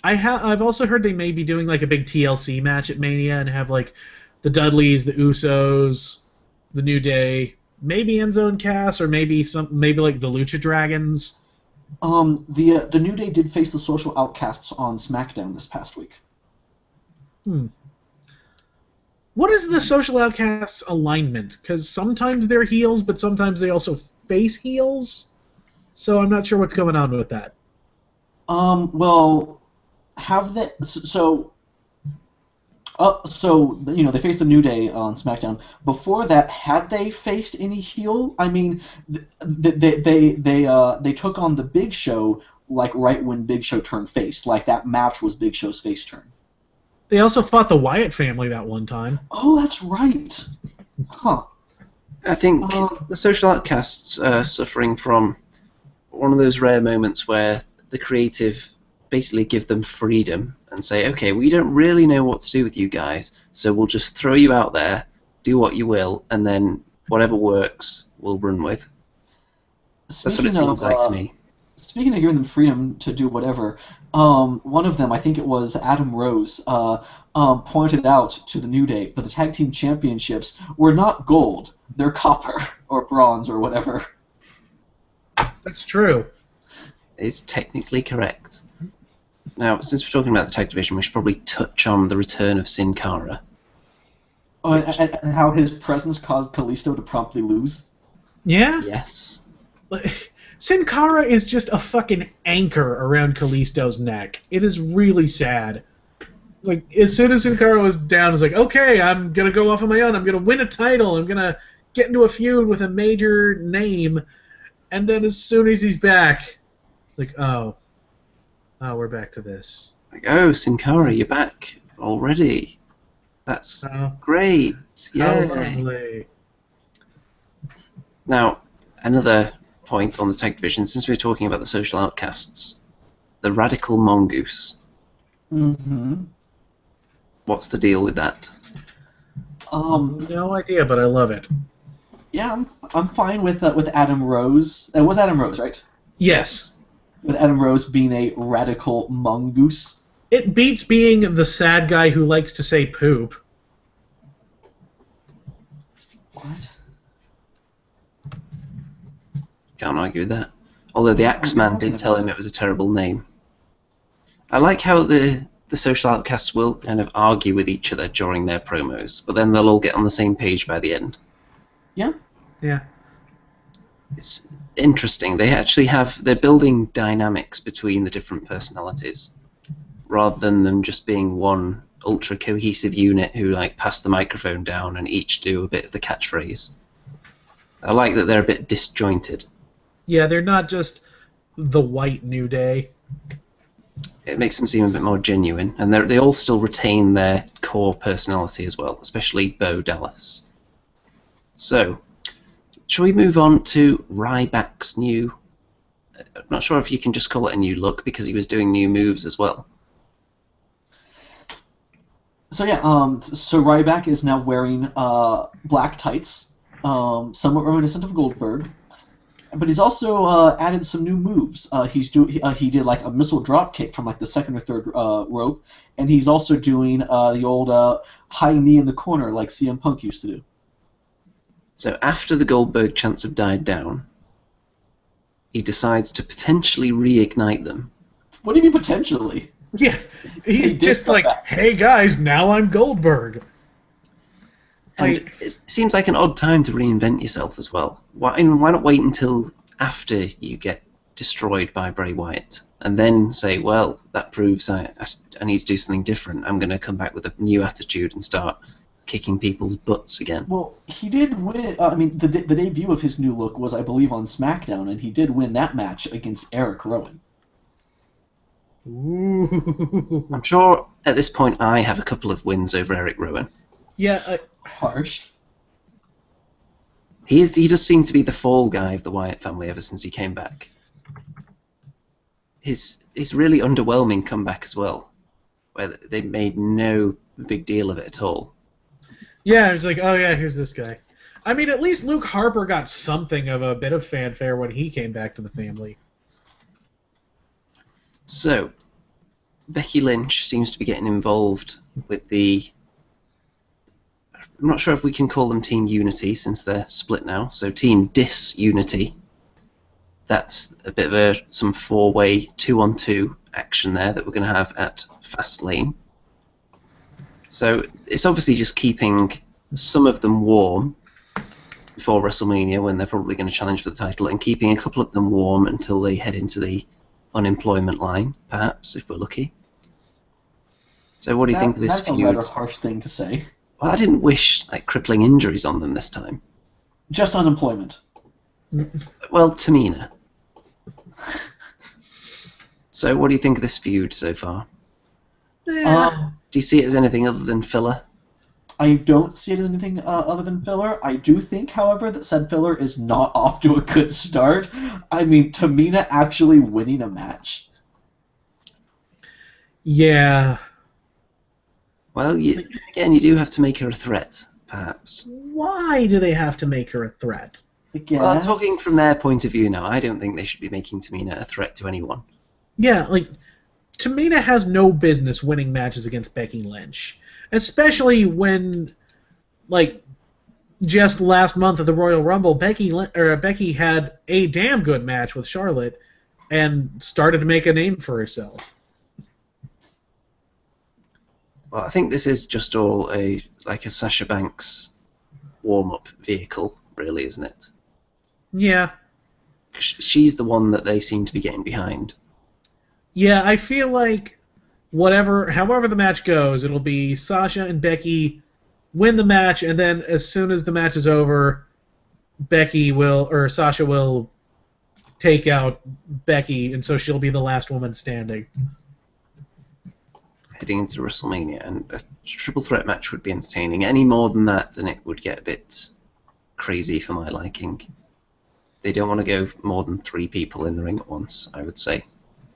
I've also heard they may be doing like a big TLC match at Mania and have like the Dudleys, the Usos, the New Day, maybe Enzo and Cass, or maybe like the Lucha Dragons. The New Day did face the Social Outcasts on SmackDown this past week. What is the Social Outcasts alignment? Because sometimes they're heels, but sometimes they also face heels. So I'm not sure what's going on with that. Well, have they? So you know, they faced the New Day on SmackDown. Before that, had they faced any heel? I mean, they took on the Big Show like right when Big Show turned face. Like that match was Big Show's face turn. They also fought the Wyatt family that one time. Oh, that's right. Huh. I think the Social Outcasts are suffering from one of those rare moments where the creative basically give them freedom and say, okay, we don't really know what to do with you guys, so we'll just throw you out there, do what you will, and then whatever works, we'll run with. That's what it seems like to me. Speaking of giving them freedom to do whatever, one of them, I think it was Adam Rose, pointed out to the New Day that the Tag Team Championships were not gold, they're copper, or bronze, or whatever. That's true. It's technically correct. Now, since we're talking about the tag division, we should probably touch on the return of Sin Cara. Oh, and how his presence caused Kalisto to promptly lose? Yeah? Yes. Sin Cara is just a fucking anchor around Kalisto's neck. It is really sad. Like, as soon as Sin Cara was down, it's like, okay, I'm going to go off on my own. I'm going to win a title. I'm going to get into a feud with a major name. And then as soon as he's back, like, oh, we're back to this. Like, oh, Sin Cara, you're back already. That's great. Yay. Now, another point on the tag division, since we're talking about the Social Outcasts, the Radical Mongoose. Mm-hmm. What's the deal with that? No idea, but I love it. Yeah, I'm fine with Adam Rose. It was Adam Rose, right? Yes. With Adam Rose being a radical mongoose. It beats being the sad guy who likes to say poop. What? Can't argue with that. Although the Axeman did tell him it was a terrible name. I like how the Social Outcasts will kind of argue with each other during their promos, but then they'll all get on the same page by the end. Yeah. Yeah. It's interesting. They're building dynamics between the different personalities, rather than them just being one ultra cohesive unit who like pass the microphone down and each do a bit of the catchphrase. I like that they're a bit disjointed. Yeah, they're not just the white New Day. It makes them seem a bit more genuine, and they all still retain their core personality as well, especially Bo Dallas. So, shall we move on to Ryback's new... I'm not sure if you can just call it a new look, because he was doing new moves as well. So yeah, so Ryback is now wearing black tights, somewhat reminiscent of Goldberg, but he's also added some new moves. He did like a missile drop kick from like the second or third rope, and he's also doing the old high knee in the corner like CM Punk used to do. So after the Goldberg chants have died down, he decides to potentially reignite them. What do you mean potentially? Yeah, He he's did just come like, back. hey guys, now I'm Goldberg. And Like, it seems like an odd time to reinvent yourself as well. Why not wait until after you get destroyed by Bray Wyatt and then say, well, that proves I need to do something different. I'm going to come back with a new attitude and start kicking people's butts again. Well, he did win. I mean, the debut of his new look was, I believe, on SmackDown, and he did win that match against Eric Rowan. ooh. I'm sure at this point I have a couple of wins over Eric Rowan. Yeah, Harsh. He does seem to be the fall guy of the Wyatt family ever since he came back. His really underwhelming comeback as well, where they made no big deal of it at all. yeah, it's like, oh yeah, here's this guy. I mean, at least Luke Harper got something of a bit of fanfare when he came back to the family. So, Becky Lynch seems to be getting involved with the... I'm not sure if we can call them Team Unity since they're split now. So Team Disunity. That's a bit of some four-way 2-on-2 action there that we're going to have at Fastlane. So it's obviously just keeping some of them warm before WrestleMania when they're probably going to challenge for the title, and keeping a couple of them warm until they head into the unemployment line, perhaps, if we're lucky. So what do you think of this That's a feud? rather harsh thing to say. Well, I didn't wish crippling injuries on them this time. Just unemployment. Well, Tamina. So what do you think of this feud so far? Yeah. Do you see it as anything other than filler? I don't see it as anything other than filler. I do think, however, that said filler is not off to a good start. I mean, Tamina actually winning a match. Yeah. Well, again, you do have to make her a threat, perhaps. Why do they have to make her a threat? I guess. Well, talking from their point of view now, I don't think they should be making Tamina a threat to anyone. Yeah, like, Tamina has no business winning matches against Becky Lynch. Especially when, like, just last month at the Royal Rumble, Becky had a damn good match with Charlotte and started to make a name for herself. Well, I think this is just all a Sasha Banks warm-up vehicle, really, isn't it? Yeah. She's the one that they seem to be getting behind. Yeah, I feel like however the match goes, it'll be Sasha and Becky win the match, and then as soon as the match is over, Sasha will take out Becky, and so she'll be the last woman standing. Heading into WrestleMania, and a triple threat match would be entertaining. Any more than that, and it would get a bit crazy for my liking. They don't want to go more than 3 people in the ring at once, I would say,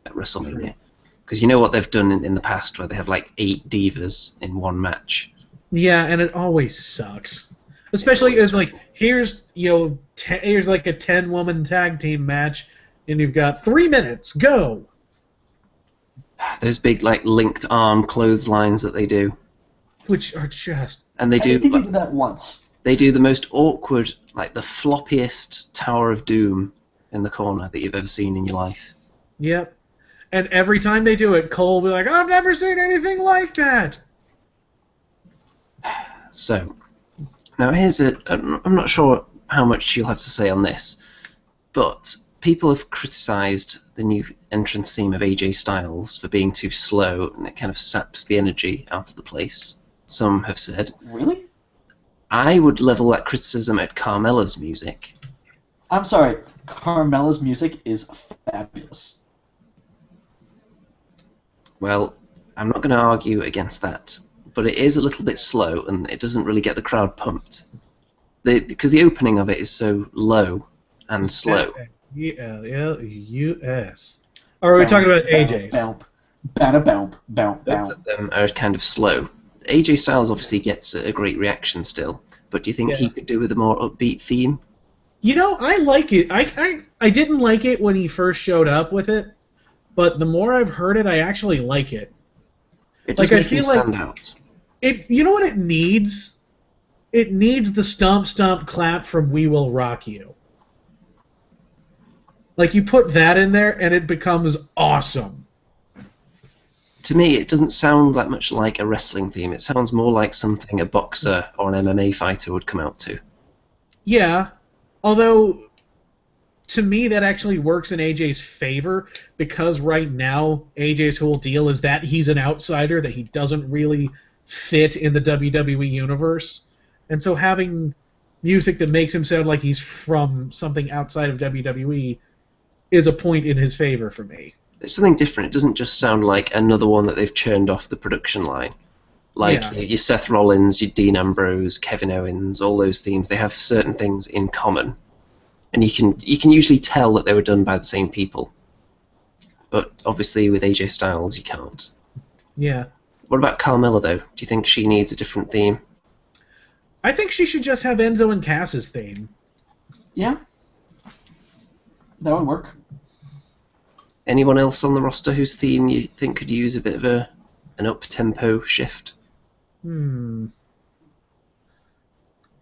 at WrestleMania. Because you know what they've done in the past, where they have 8 divas in one match. Yeah, and it always sucks. Especially as here's here's a 10-woman tag team match, and you've got 3 minutes, go. Those big linked arm clotheslines that they do, Which are just... and they I do think they did that once. they do the most awkward, the floppiest Tower of Doom in the corner that you've ever seen in your life. Yep. And every time they do it, Cole will be like, I've never seen anything like that. So, now I'm not sure how much you'll have to say on this, but people have criticised the new entrance theme of AJ Styles for being too slow, and it kind of saps the energy out of the place. Some have said. Really? I would level that criticism at Carmella's music. I'm sorry. Carmella's music is fabulous. Well, I'm not going to argue against that, but it is a little bit slow, and it doesn't really get the crowd pumped. Because the opening of it is so low and slow. U-S. Or are we talking about AJ's? Bounp, bada bounp, bounp, Both bounp. of them are kind of slow. AJ Styles obviously gets a great reaction still, but do you think he could do with a more upbeat theme? I like it. I didn't like it when he first showed up with it, but the more I've heard it, I actually like it. It does make him stand out. You know what it needs? It needs the stomp stomp clap from We Will Rock You. Like, you put that in there, and it becomes awesome. To me, it doesn't sound that much like a wrestling theme. It sounds more like something a boxer or an MMA fighter would come out to. Yeah, although to me that actually works in AJ's favor because right now AJ's whole deal is that he's an outsider, that he doesn't really fit in the WWE universe. And so having music that makes him sound like he's from something outside of WWE is a point in his favor for me. It's something different. It doesn't just sound like another one that they've churned off the production line. Like your Seth Rollins, your Dean Ambrose, Kevin Owens, all those themes, they have certain things in common. And you can usually tell that they were done by the same people. But obviously with AJ Styles you can't. Yeah. What about Carmella though? Do you think she needs a different theme? I think she should just have Enzo and Cass's theme. Yeah. That would work. Anyone else on the roster whose theme you think could use a bit of an up-tempo shift?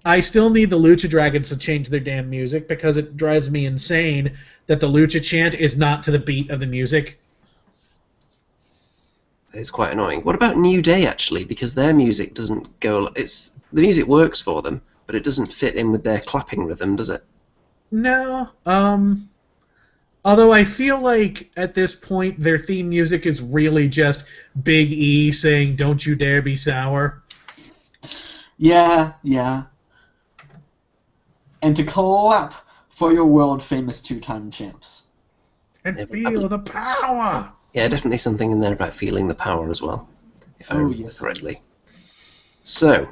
I still need the Lucha Dragons to change their damn music because it drives me insane that the Lucha chant is not to the beat of the music. It's quite annoying. What about New Day, actually? Because their music doesn't go... The music works for them, but it doesn't fit in with their clapping rhythm, does it? No. Although I feel like at this point their theme music is really just Big E saying, "Don't you dare be sour." Yeah. And to clap for your world-famous two-time champs. And feel the power! Yeah, definitely something in there about feeling the power as well, if I remember correctly. Yes. So,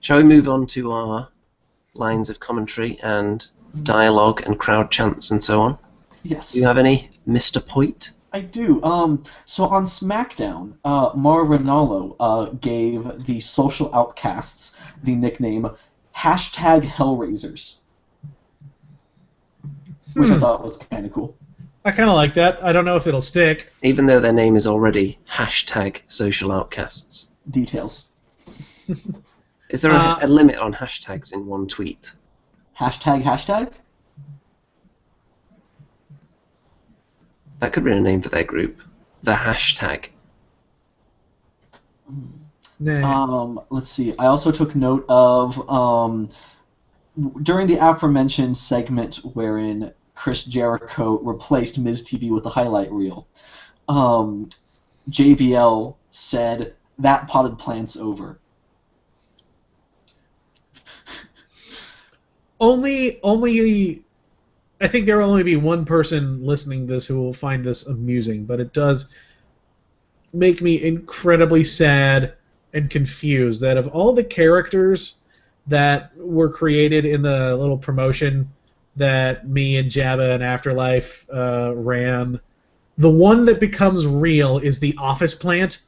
shall we move on to our lines of commentary and dialogue and crowd chants and so on? Yes. Do you have any, Mr. Poit? I do. So on SmackDown, Mauro Ranallo gave the social outcasts the nickname #Hellraisers, which I thought was kind of cool. I kind of like that. I don't know if it'll stick. Even though their name is already #Social Outcasts. Details. Is there a limit on hashtags in one tweet? #? That could be a name for their group. The hashtag. Nah. Let's see. I also took note of during the aforementioned segment wherein Chris Jericho replaced Miz TV with the highlight reel. JBL said, "That potted plant's over." Only. I think there will only be one person listening to this who will find this amusing, but it does make me incredibly sad and confused that of all the characters that were created in the little promotion that me and Jabba and Afterlife ran, the one that becomes real is the office plant.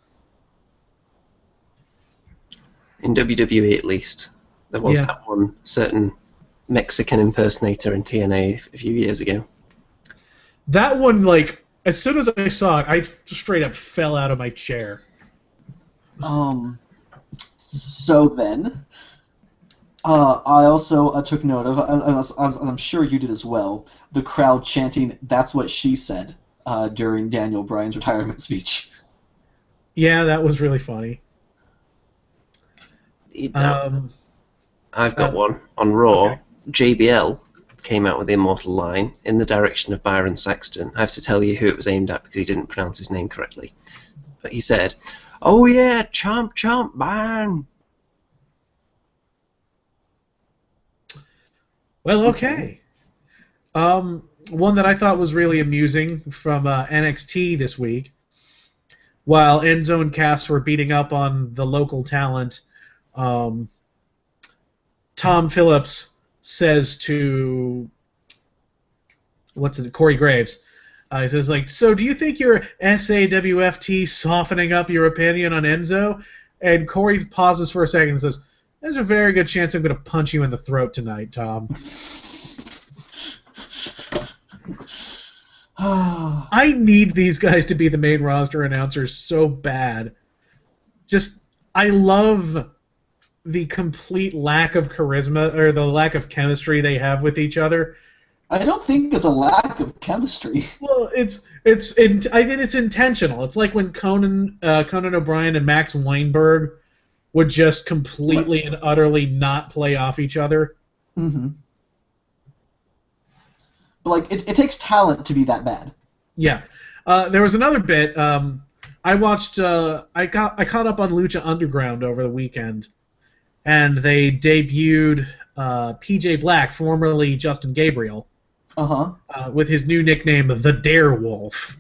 In WWE, at least. There was that one certain Mexican impersonator in TNA a few years ago. That one, like, as soon as I saw it, I straight up fell out of my chair. So then, I also took note of, I'm sure you did as well, the crowd chanting, "That's what she said," during Daniel Bryan's retirement speech. Yeah, that was really funny. I've got one. On Raw, okay. JBL came out with the immortal line in the direction of Byron Saxton. I have to tell you who it was aimed at because he didn't pronounce his name correctly. But he said, "Oh yeah, chomp chomp, Byron." Well, okay. One that I thought was really amusing from NXT this week, while Enzo and Cass were beating up on the local talent, Tom Phillips says to Corey Graves, he says, like, "So do you think your SAWFT softening up your opinion on Enzo?" And Corey pauses for a second and says, "There's a very good chance I'm going to punch you in the throat tonight, Tom." I need these guys to be the main roster announcers so bad. I love the complete lack of charisma or the lack of chemistry they have with each other. I don't think it's a lack of chemistry. Well, I think it's intentional. It's like when Conan O'Brien and Max Weinberg would just Right. completely and utterly not play off each other. Mm-hmm. But like, it takes talent to be that bad. Yeah. There was another bit. I watched. I caught up on Lucha Underground over the weekend, and they debuted PJ Black, formerly Justin Gabriel, Uh-huh. with his new nickname, the Darewolf.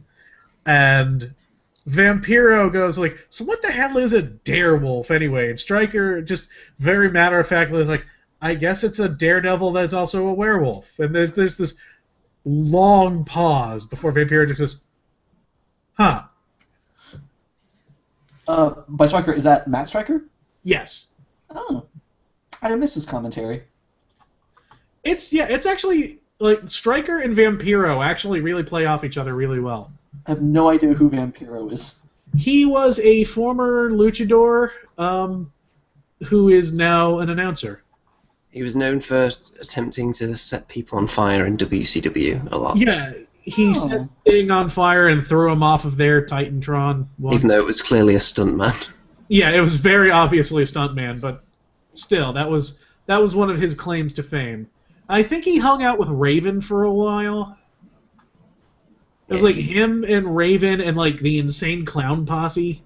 And Vampiro goes like, "So what the hell is a Darewolf anyway?" And Stryker just very matter of factly is like, "I guess it's a daredevil that's also a werewolf." And there's this long pause before Vampiro just goes, "Huh, By Striker, is that Matt Striker? yes." Oh, I missed his commentary. It's actually like Stryker and Vampiro actually really play off each other really well. I have no idea who Vampiro is. He was a former luchador who is now an announcer. He was known for attempting to set people on fire in WCW a lot. Yeah, he set Sting on fire and threw him off of their Titantron once. Even though it was clearly a stuntman. Yeah, it was very obviously a stuntman, but still, that was one of his claims to fame. I think he hung out with Raven for a while. It was like him and Raven and like the Insane Clown Posse.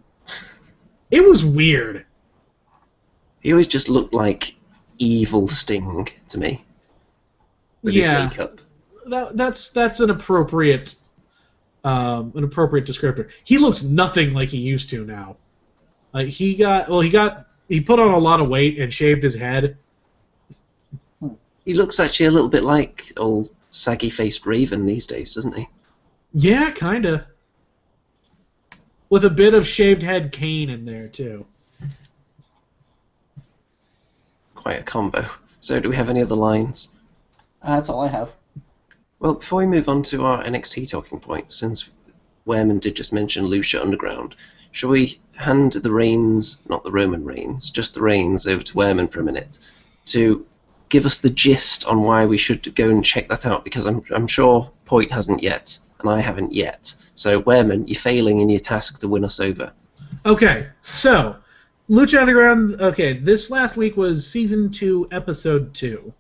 It was weird. He always just looked like evil Sting to me. With his makeup. That's an appropriate descriptor. He looks nothing like he used to now. He put on a lot of weight and shaved his head. He looks actually a little bit like old saggy-faced Raven these days, doesn't he? Yeah, kinda. With a bit of shaved head Kane in there too. Quite a combo. So, do we have any other lines? That's all I have. Well, before we move on to our NXT talking points, since Wehrman did just mention Lucha Underground, shall we hand the reins, not the Roman reins, just the reins over to Wehrman for a minute to give us the gist on why we should go and check that out, because I'm sure Poit hasn't yet, and I haven't yet. So, Wehrman, you're failing in your task to win us over. Okay, so Lucha Underground. Okay, this last week was Season 2, Episode 2.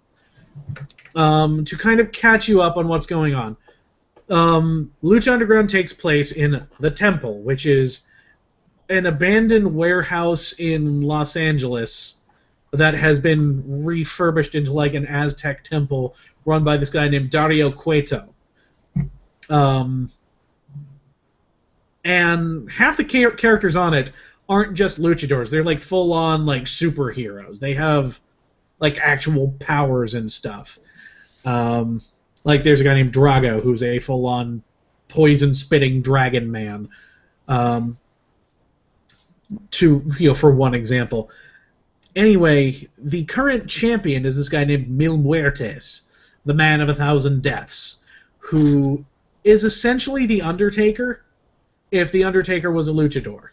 To kind of catch you up on what's going on. Lucha Underground takes place in the Temple, which is an abandoned warehouse in Los Angeles that has been refurbished into like an Aztec temple run by this guy named Dario Cueto. And half the characters on it aren't just luchadors. They're like full-on like superheroes. They have like actual powers and stuff. Like there's a guy named Drago who's a full-on poison-spitting dragon man. For one example. Anyway, the current champion is this guy named Mil Muertes, the Man of 1,000 Deaths, who is essentially the Undertaker if the Undertaker was a luchador.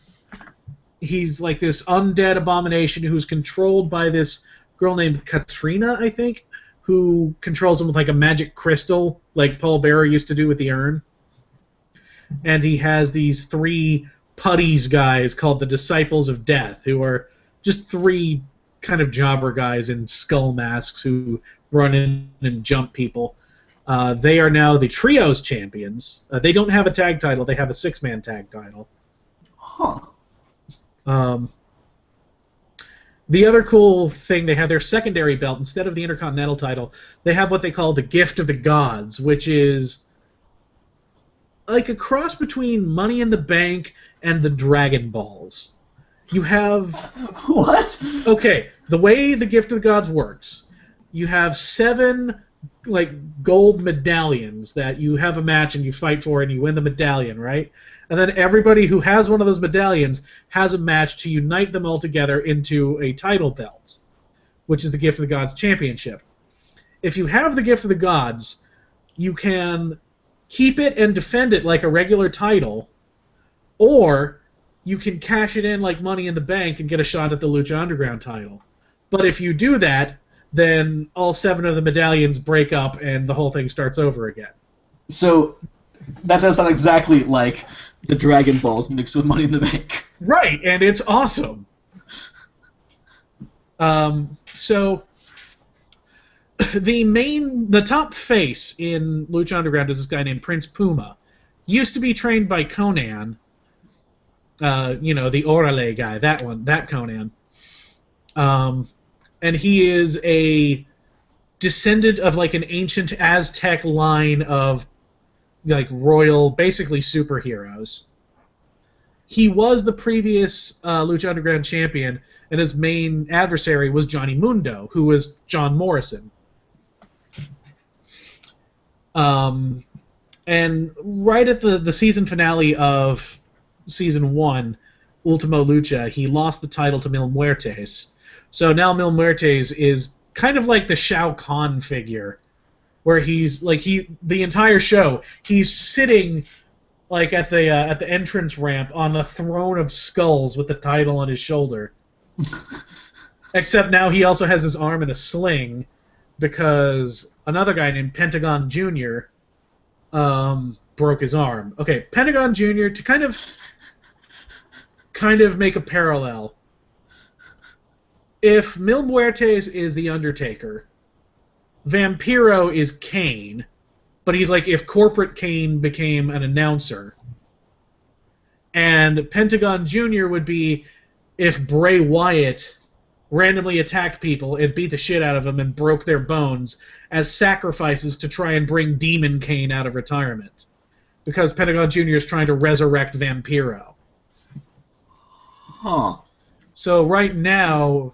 He's like this undead abomination who's controlled by this girl named Katrina, I think, who controls him with like a magic crystal, like Paul Bearer used to do with the urn. And he has these 3 putties guys called the Disciples of Death, who are just 3 kind of jobber guys in skull masks who run in and jump people. They are now the Trios champions. They don't have a tag title. They have a 6-man tag title. Huh. The other cool thing, they have their secondary belt. Instead of the Intercontinental title, they have what they call the Gift of the Gods, which is like a cross between Money in the Bank and the Dragon Balls. You have... What? Okay, the way the Gift of the Gods works, you have 7 like gold medallions that you have a match and you fight for and you win the medallion, right? And then everybody who has one of those medallions has a match to unite them all together into a title belt, which is the Gift of the Gods Championship. If you have the Gift of the Gods, you can keep it and defend it like a regular title, or you can cash it in like Money in the Bank and get a shot at the Lucha Underground title. But if you do that, then all 7 of the medallions break up and the whole thing starts over again. So that does sound exactly like the Dragon Balls mixed with Money in the Bank. Right, and it's awesome. So the top face in Lucha Underground is this guy named Prince Puma. Used to be trained by Conan. The Orale guy, that Conan. And he is a descendant of like an ancient Aztec line of like royal, basically superheroes. He was the previous Lucha Underground champion, and his main adversary was Johnny Mundo, who was John Morrison. And right at the season finale of Season 1, Ultimo Lucha, he lost the title to Mil Muertes. So now Mil Muertes is kind of like the Shao Kahn figure, where he's like the entire show he's sitting like at the entrance ramp on a throne of skulls with the title on his shoulder. Except now he also has his arm in a sling because another guy named Pentagon Jr. Broke his arm. Okay, Pentagon Jr. to kind of make a parallel. If Mil Muertes is the Undertaker, Vampiro is Kane, but he's like if Corporate Kane became an announcer. And Pentagon Jr. would be if Bray Wyatt randomly attacked people and beat the shit out of them and broke their bones as sacrifices to try and bring Demon Kane out of retirement. Because Pentagon Jr. is trying to resurrect Vampiro. Huh. So right now,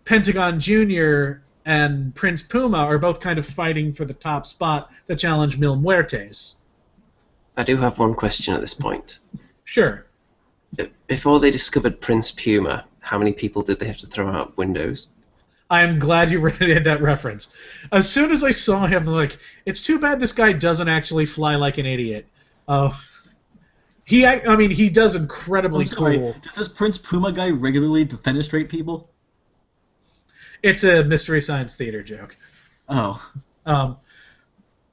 Pentagon Jr. and Prince Puma are both kind of fighting for the top spot to challenge Mil Muertes. I do have one question at this point. Sure. Before they discovered Prince Puma, how many people did they have to throw out windows? I'm glad you read that reference. As soon as I saw him, I'm like, it's too bad this guy doesn't actually fly like an idiot. He does incredibly cool. Does this Prince Puma guy regularly defenestrate people? It's a Mystery Science Theater joke. Oh.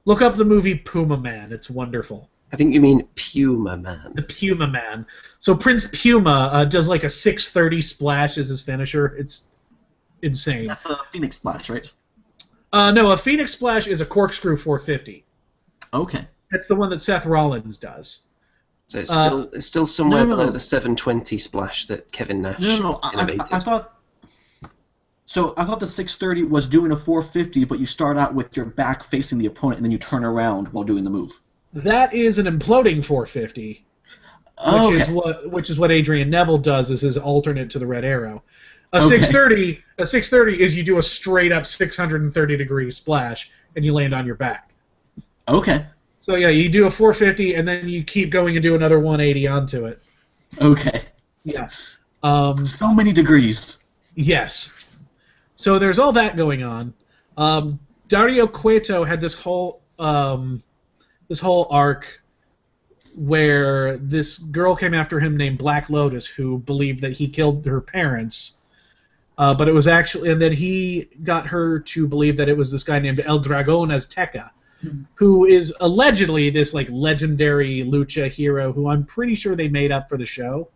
Look up the movie Puma Man. It's wonderful. I think you mean Puma Man. The Puma Man. So Prince Puma does like a 630 splash as his finisher. It's insane. That's a Phoenix Splash, right? No, a Phoenix Splash is a corkscrew 450. Okay. That's the one that Seth Rollins does. So it's still somewhere no. below the 720 splash that Kevin Nash innovated. I thought the 630 was doing a 450, but you start out with your back facing the opponent and then you turn around while doing the move. That is an imploding 450. Which is what Adrian Neville does as his alternate to the Red Arrow. A 630 is you do a straight up 630 degree splash and you land on your back. Okay. So yeah, you do a 450 and then you keep going and do another 180 onto it. Okay. Yeah. So many degrees. Yes. So there's all that going on. Dario Cueto had this whole arc where this girl came after him named Black Lotus, who believed that he killed her parents. But it was actually, and then he got her to believe that it was this guy named El Dragon Azteca, who is allegedly this like legendary lucha hero who I'm pretty sure they made up for the show.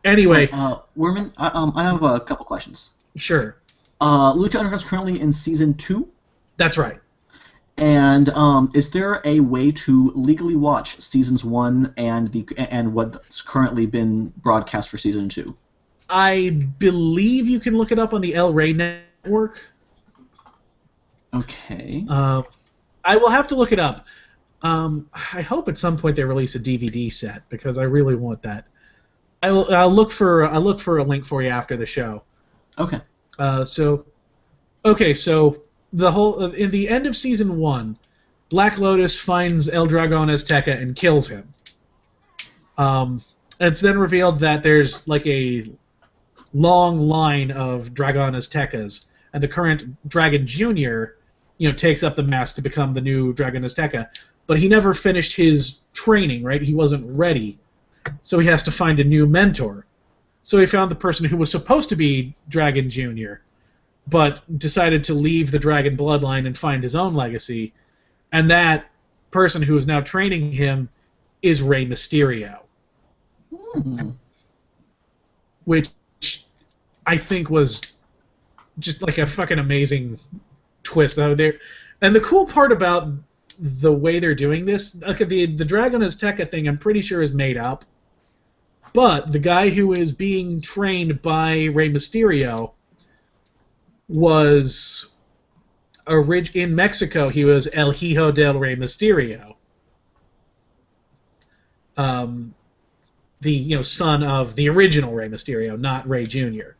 Anyway, Werman, I have a couple questions. Sure. Lucha Underground is currently in season 2. That's right. And is there a way to legally watch seasons 1 and what's currently been broadcast for season 2? I believe you can look it up on the El Rey network. Okay. I will have to look it up. I hope at some point they release a DVD set because I really want that. I'll look for a link for you after the show. Okay. So the whole in the end of season 1, Black Lotus finds El Dragon Azteca and kills him. It's then revealed that there's like a long line of Dragon Aztecas, and the current Dragon Jr. Takes up the mask to become the new Dragon Azteca, but he never finished his training. Right, he wasn't ready, so he has to find a new mentor. So he found the person who was supposed to be Dragon Jr., but decided to leave the dragon bloodline and find his own legacy. And that person who is now training him is Rey Mysterio. Which I think was just like a fucking amazing twist out there. And the cool part about the way they're doing this, okay, the Dragon Azteca thing I'm pretty sure is made up. But the guy who is being trained by Rey Mysterio was in Mexico. He was El Hijo del Rey Mysterio, the son of the original Rey Mysterio, not Rey Jr.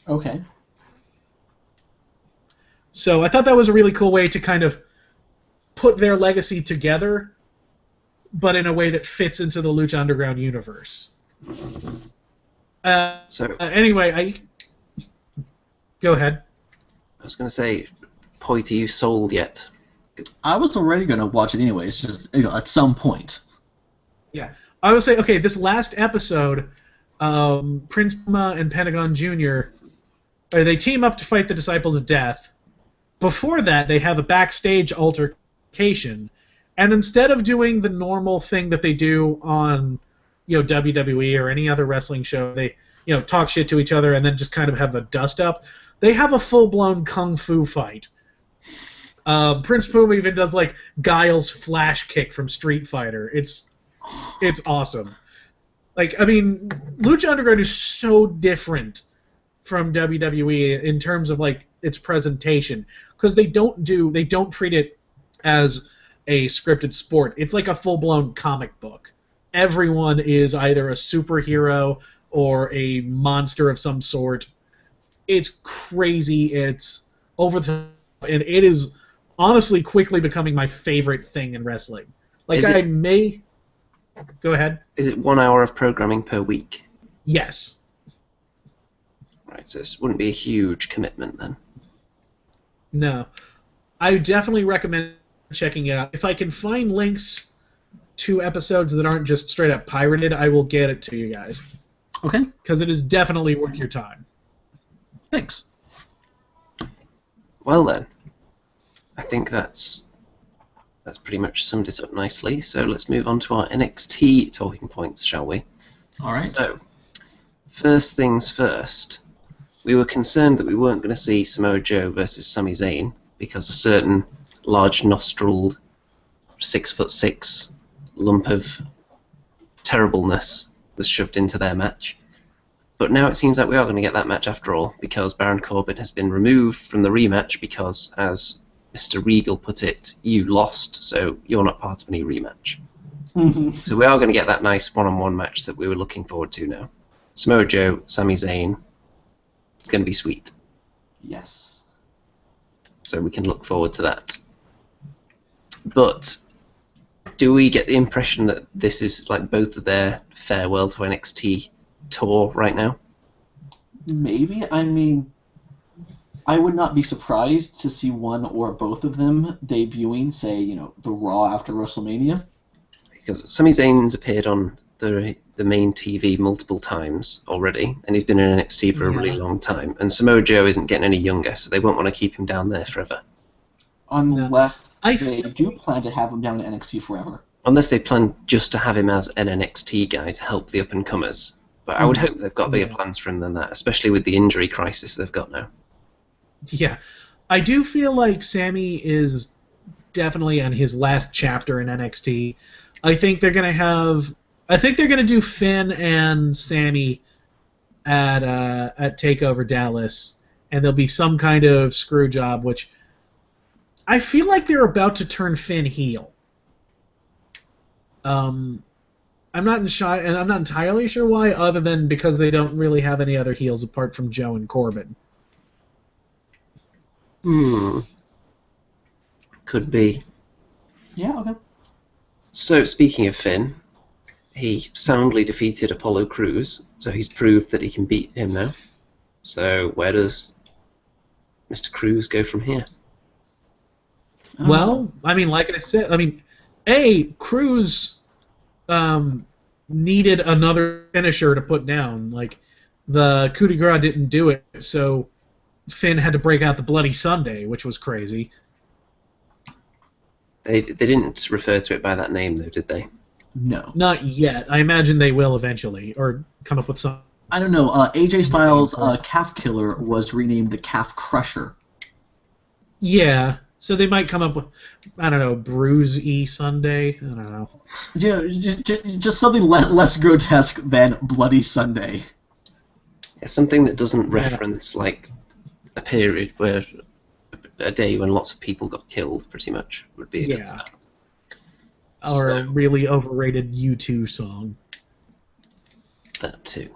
Okay. So I thought that was a really cool way to kind of put their legacy together, but in a way that fits into the Lucha Underground universe. Anyway, go ahead. I was going to say, Poit, are you sold yet? I was already going to watch it anyways, just at some point. Yeah. I would say, okay, this last episode, Prince Puma and Pentagon Jr., they team up to fight the Disciples of Death. Before that, they have a backstage altercation, and instead of doing the normal thing that they do on WWE or any other wrestling show, they talk shit to each other and then just kind of have a dust up. They have a full-blown kung fu fight. Prince Puma even does like Guile's flash kick from Street Fighter. It's awesome. Like, I mean, Lucha Underground is so different from WWE in terms of like its presentation, because they don't treat it as a scripted sport. It's like a full-blown comic book. Everyone is either a superhero or a monster of some sort. It's crazy. It's over the top, and it is honestly quickly becoming my favorite thing in wrestling. Like, Go ahead. Is it 1 hour of programming per week? Yes. Right, so this wouldn't be a huge commitment then. No. I definitely recommend checking it out. If I can find links to episodes that aren't just straight up pirated, I will get it to you guys. Okay. Because it is definitely worth your time. Thanks. Well then, I think that's pretty much summed it up nicely. So let's move on to our NXT talking points, shall we? All right. So, first things first, we were concerned that we weren't going to see Samoa Joe versus Sami Zayn because a certain large-nostriled 6'6" lump of terribleness was shoved into their match. But now it seems like we are going to get that match after all, because Baron Corbin has been removed from the rematch because, as Mr. Regal put it, you lost, so you're not part of any rematch. So we are going to get that nice one-on-one match that we were looking forward to now. Samoa Joe, Sami Zayn. It's going to be sweet. Yes. So we can look forward to that. But do we get the impression that this is like both of their farewell to NXT tour right now? Maybe. I mean, I would not be surprised to see one or both of them debuting, say, the Raw after WrestleMania. Because Sami Zayn's appeared on the main TV multiple times already, and he's been in NXT for a really long time. And Samoa Joe isn't getting any younger, so they won't want to keep him down there forever. Unless they do plan to have him down in NXT forever. Unless they plan just to have him as an NXT guy to help the up-and-comers. But I would hope they've got bigger plans for him than that, especially with the injury crisis they've got now. Yeah. I do feel like Sammy is definitely on his last chapter in NXT. I think they're going to do Finn and Sammy at TakeOver Dallas, and there'll be some kind of screw job, which I feel like they're about to turn Finn heel. I'm not entirely sure why, other than because they don't really have any other heels apart from Joe and Corbin. Could be. Yeah, okay. So, speaking of Finn, he soundly defeated Apollo Crews, so he's proved that he can beat him now. So, where does Mr. Crews go from here? Well, I mean, like I said, Crews needed another finisher to put down. Like, the coup de grace didn't do it, so Finn had to break out the Bloody Sunday, which was crazy. They didn't refer to it by that name, though, did they? No. Not yet. I imagine they will eventually, or come up with some. I don't know. AJ Styles' Calf Killer was renamed the Calf Crusher. Yeah, so they might come up with, I don't know, Bruise-y Sunday? I don't know. Just something less grotesque than Bloody Sunday. It's something that doesn't reference, like, a period where a day when lots of people got killed, pretty much, would be a good start. Or a really overrated U2 song. That too.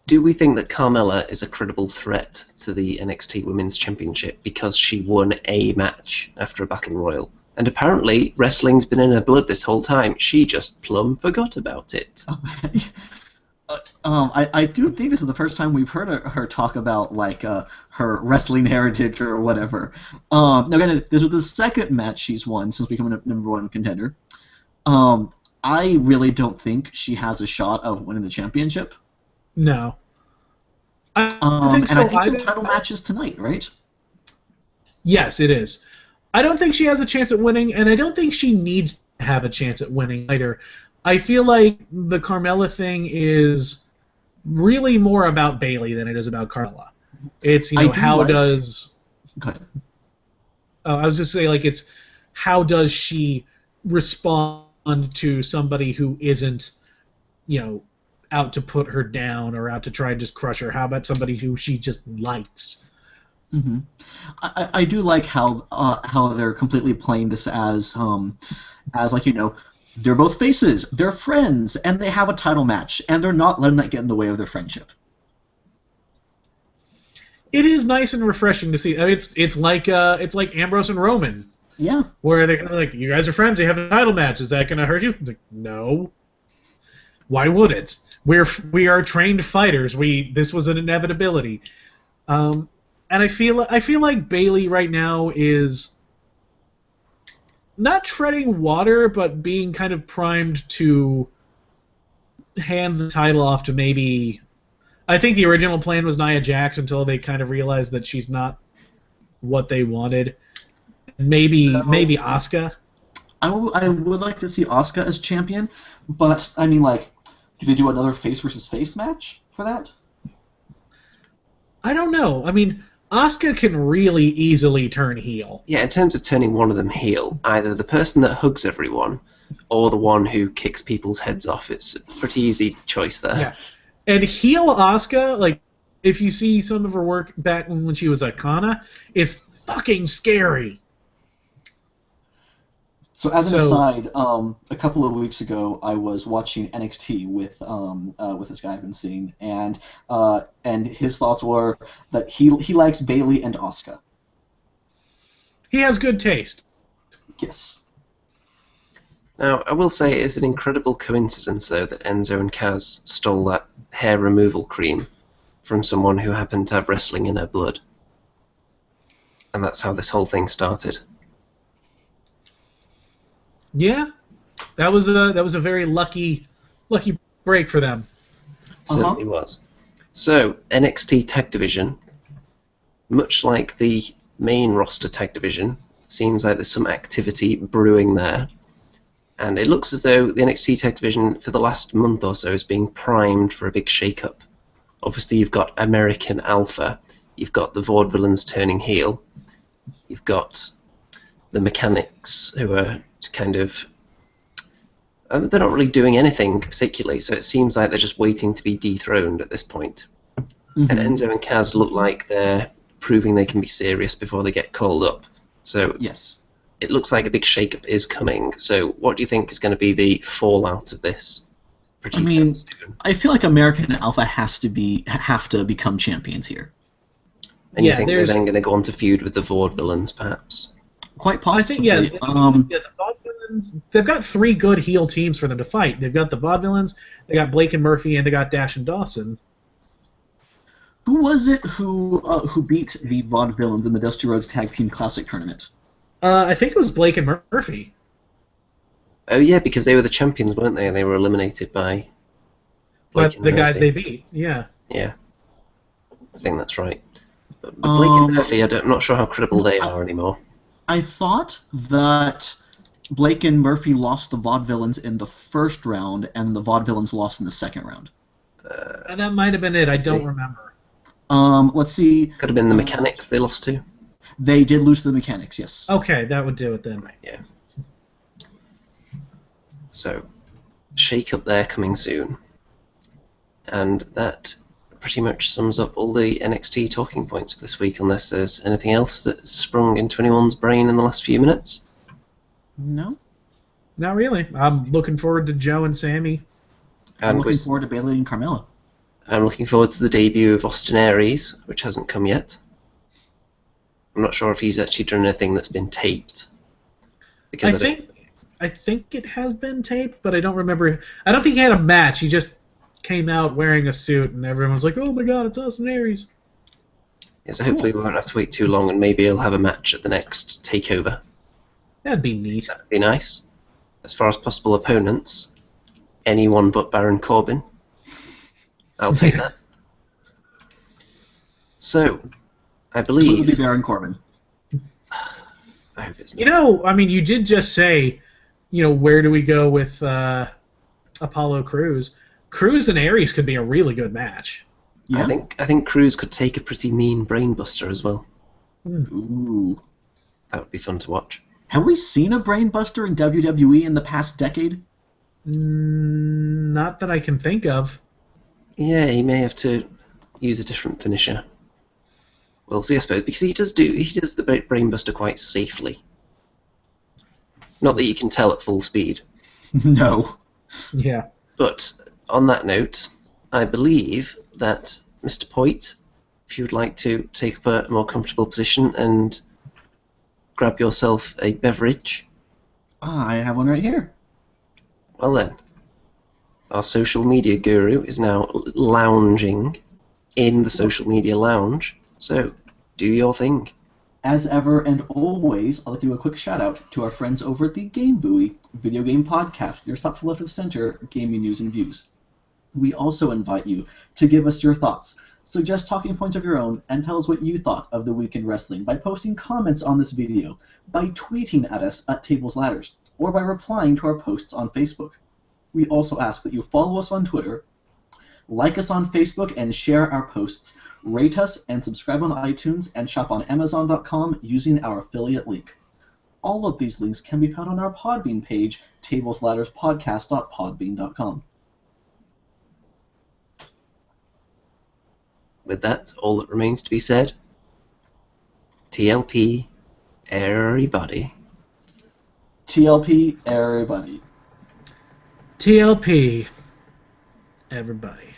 Do we think that Carmella is a credible threat to the NXT Women's Championship because she won a match after a Battle Royal? And apparently, wrestling's been in her blood this whole time. She just plumb forgot about it. I do think this is the first time we've heard her talk about like her wrestling heritage or whatever. Now, again, this was the second match she's won since becoming a #1 contender. I really don't think she has a shot of winning the championship. No. I think the title match is tonight, right? Yes, it is. I don't think she has a chance at winning, and I don't think she needs to have a chance at winning either. I feel like the Carmella thing is really more about Bayley than it is about Carmella. It's, you know, how does... Go ahead. I was just saying, like, it's how does she respond to somebody who isn't, you know, out to put her down or out to try and just crush her? How about somebody who she just likes? Mm-hmm. I do like how they're completely playing this as like, you know, they're both faces, they're friends, and they have a title match, and they're not letting that get in the way of their friendship. It is nice and refreshing to see. I mean, it's like Ambrose and Roman. Yeah. Where they're kind of like, you guys are friends, you have a title match, is that going to hurt you? Like, no. Why would it? We are trained fighters. This was an inevitability. And I feel like Bayley right now is not treading water, but being kind of primed to hand the title off to maybe... I think the original plan was Nia Jax until they kind of realized that she's not what they wanted. Maybe Asuka. I would like to see Asuka as champion, but, I mean, like, do they do another face versus face match for that? I don't know. I mean, Asuka can really easily turn heel. Yeah, in terms of turning one of them heel, either the person that hugs everyone or the one who kicks people's heads off. It's a pretty easy choice there. Yeah. And heel Asuka, like, if you see some of her work back when she was at Kana, is fucking scary. So as an aside, a couple of weeks ago, I was watching NXT with this guy I've been seeing, and his thoughts were that he likes Bayley and Asuka. He has good taste. Yes. Now, I will say it's an incredible coincidence, though, that Enzo and Kaz stole that hair removal cream from someone who happened to have wrestling in her blood. And that's how this whole thing started. Yeah, that was a very lucky break for them. Certainly was. So, NXT Tag Division, much like the main roster Tag Division, seems like there's some activity brewing there. And it looks as though the NXT Tag Division for the last month or so is being primed for a big shake-up. Obviously, you've got American Alpha, you've got the Vaudevillains turning heel, you've got the Mechanics, who are kind of... they're not really doing anything particularly, so it seems like they're just waiting to be dethroned at this point. Mm-hmm. And Enzo and Kaz look like they're proving they can be serious before they get called up. So yes, it looks like a big shake-up is coming. So what do you think is going to be the fallout of this? I mean, I feel like American Alpha have to become champions here. And you think they're then going to go on to feud with the Vaudevillains, perhaps? Quite possibly. I think, the Vaudevillains, they've got 3 good heel teams for them to fight. They've got the Vaudevillains, they got Blake and Murphy, and they got Dash and Dawson. Who was it who beat the Vaudevillains in the Dusty Rhodes Tag Team Classic tournament? I think it was Blake and Murphy. Oh yeah, because they were the champions, weren't they? And they were eliminated by Blake and the Murphy. guys they beat. Yeah. Yeah, I think that's right. But Blake and Um, Murphy, I'm not sure how credible they I, are anymore. I thought that Blake and Murphy lost the Vaudevillains in the first round, and the Vaudevillains lost in the second round. That might have been it. I don't Maybe. remember. Let's see. Could have been the Mechanics they lost to. They did lose to the Mechanics, yes. Okay, that would do it then. Right, yeah. So, shake-up there coming soon. And that pretty much sums up all the NXT talking points of this week, unless there's anything else that's sprung into anyone's brain in the last few minutes. No. Not really. I'm looking forward to Joe and Sammy. I'm looking forward to Bayley and Carmella. I'm looking forward to the debut of Austin Aries, which hasn't come yet. I'm not sure if he's actually done anything that's been taped. Because I think it has been taped, but I don't remember. I don't think he had a match. He just came out wearing a suit, and everyone's like, "Oh my God, it's Austin Aries!" Yeah, so hopefully we won't have to wait too long, and maybe he'll have a match at the next takeover. That'd be neat. That'd be nice. As far as possible opponents, anyone but Baron Corbin. I'll take that. So, I So it would be believe. Baron Corbin. I hope it's not. You know, I mean, you did just say, where do we go with Apollo Crews? Crews and Aries could be a really good match. Yeah. I think Cruz could take a pretty mean brainbuster as well. Ooh. That would be fun to watch. Have we seen a brainbuster in WWE in the past decade? Not that I can think of. Yeah, he may have to use a different finisher. We'll see, I suppose, because he does the brainbuster quite safely. Not that you can tell at full speed. No. Yeah. But on that note, I believe that Mr. Poit, if you would like to take up a more comfortable position and grab yourself a beverage. I have one right here. Well then, our social media guru is now lounging in the social media lounge, so do your thing. As ever and always, I'd like to do a quick shout out to our friends over at the Game Buoy video game podcast, your stop for left of center gaming news and views. We also invite you to give us your thoughts, suggest talking points of your own, and tell us what you thought of the week in wrestling by posting comments on this video, by tweeting at us at Tables Ladders, or by replying to our posts on Facebook. We also ask that you follow us on Twitter, like us on Facebook and share our posts, rate us and subscribe on iTunes, and shop on Amazon.com using our affiliate link. All of these links can be found on our Podbean page, tablesladderspodcast.podbean.com. With that, all that remains to be said, TLP, everybody. TLP, everybody. TLP, everybody.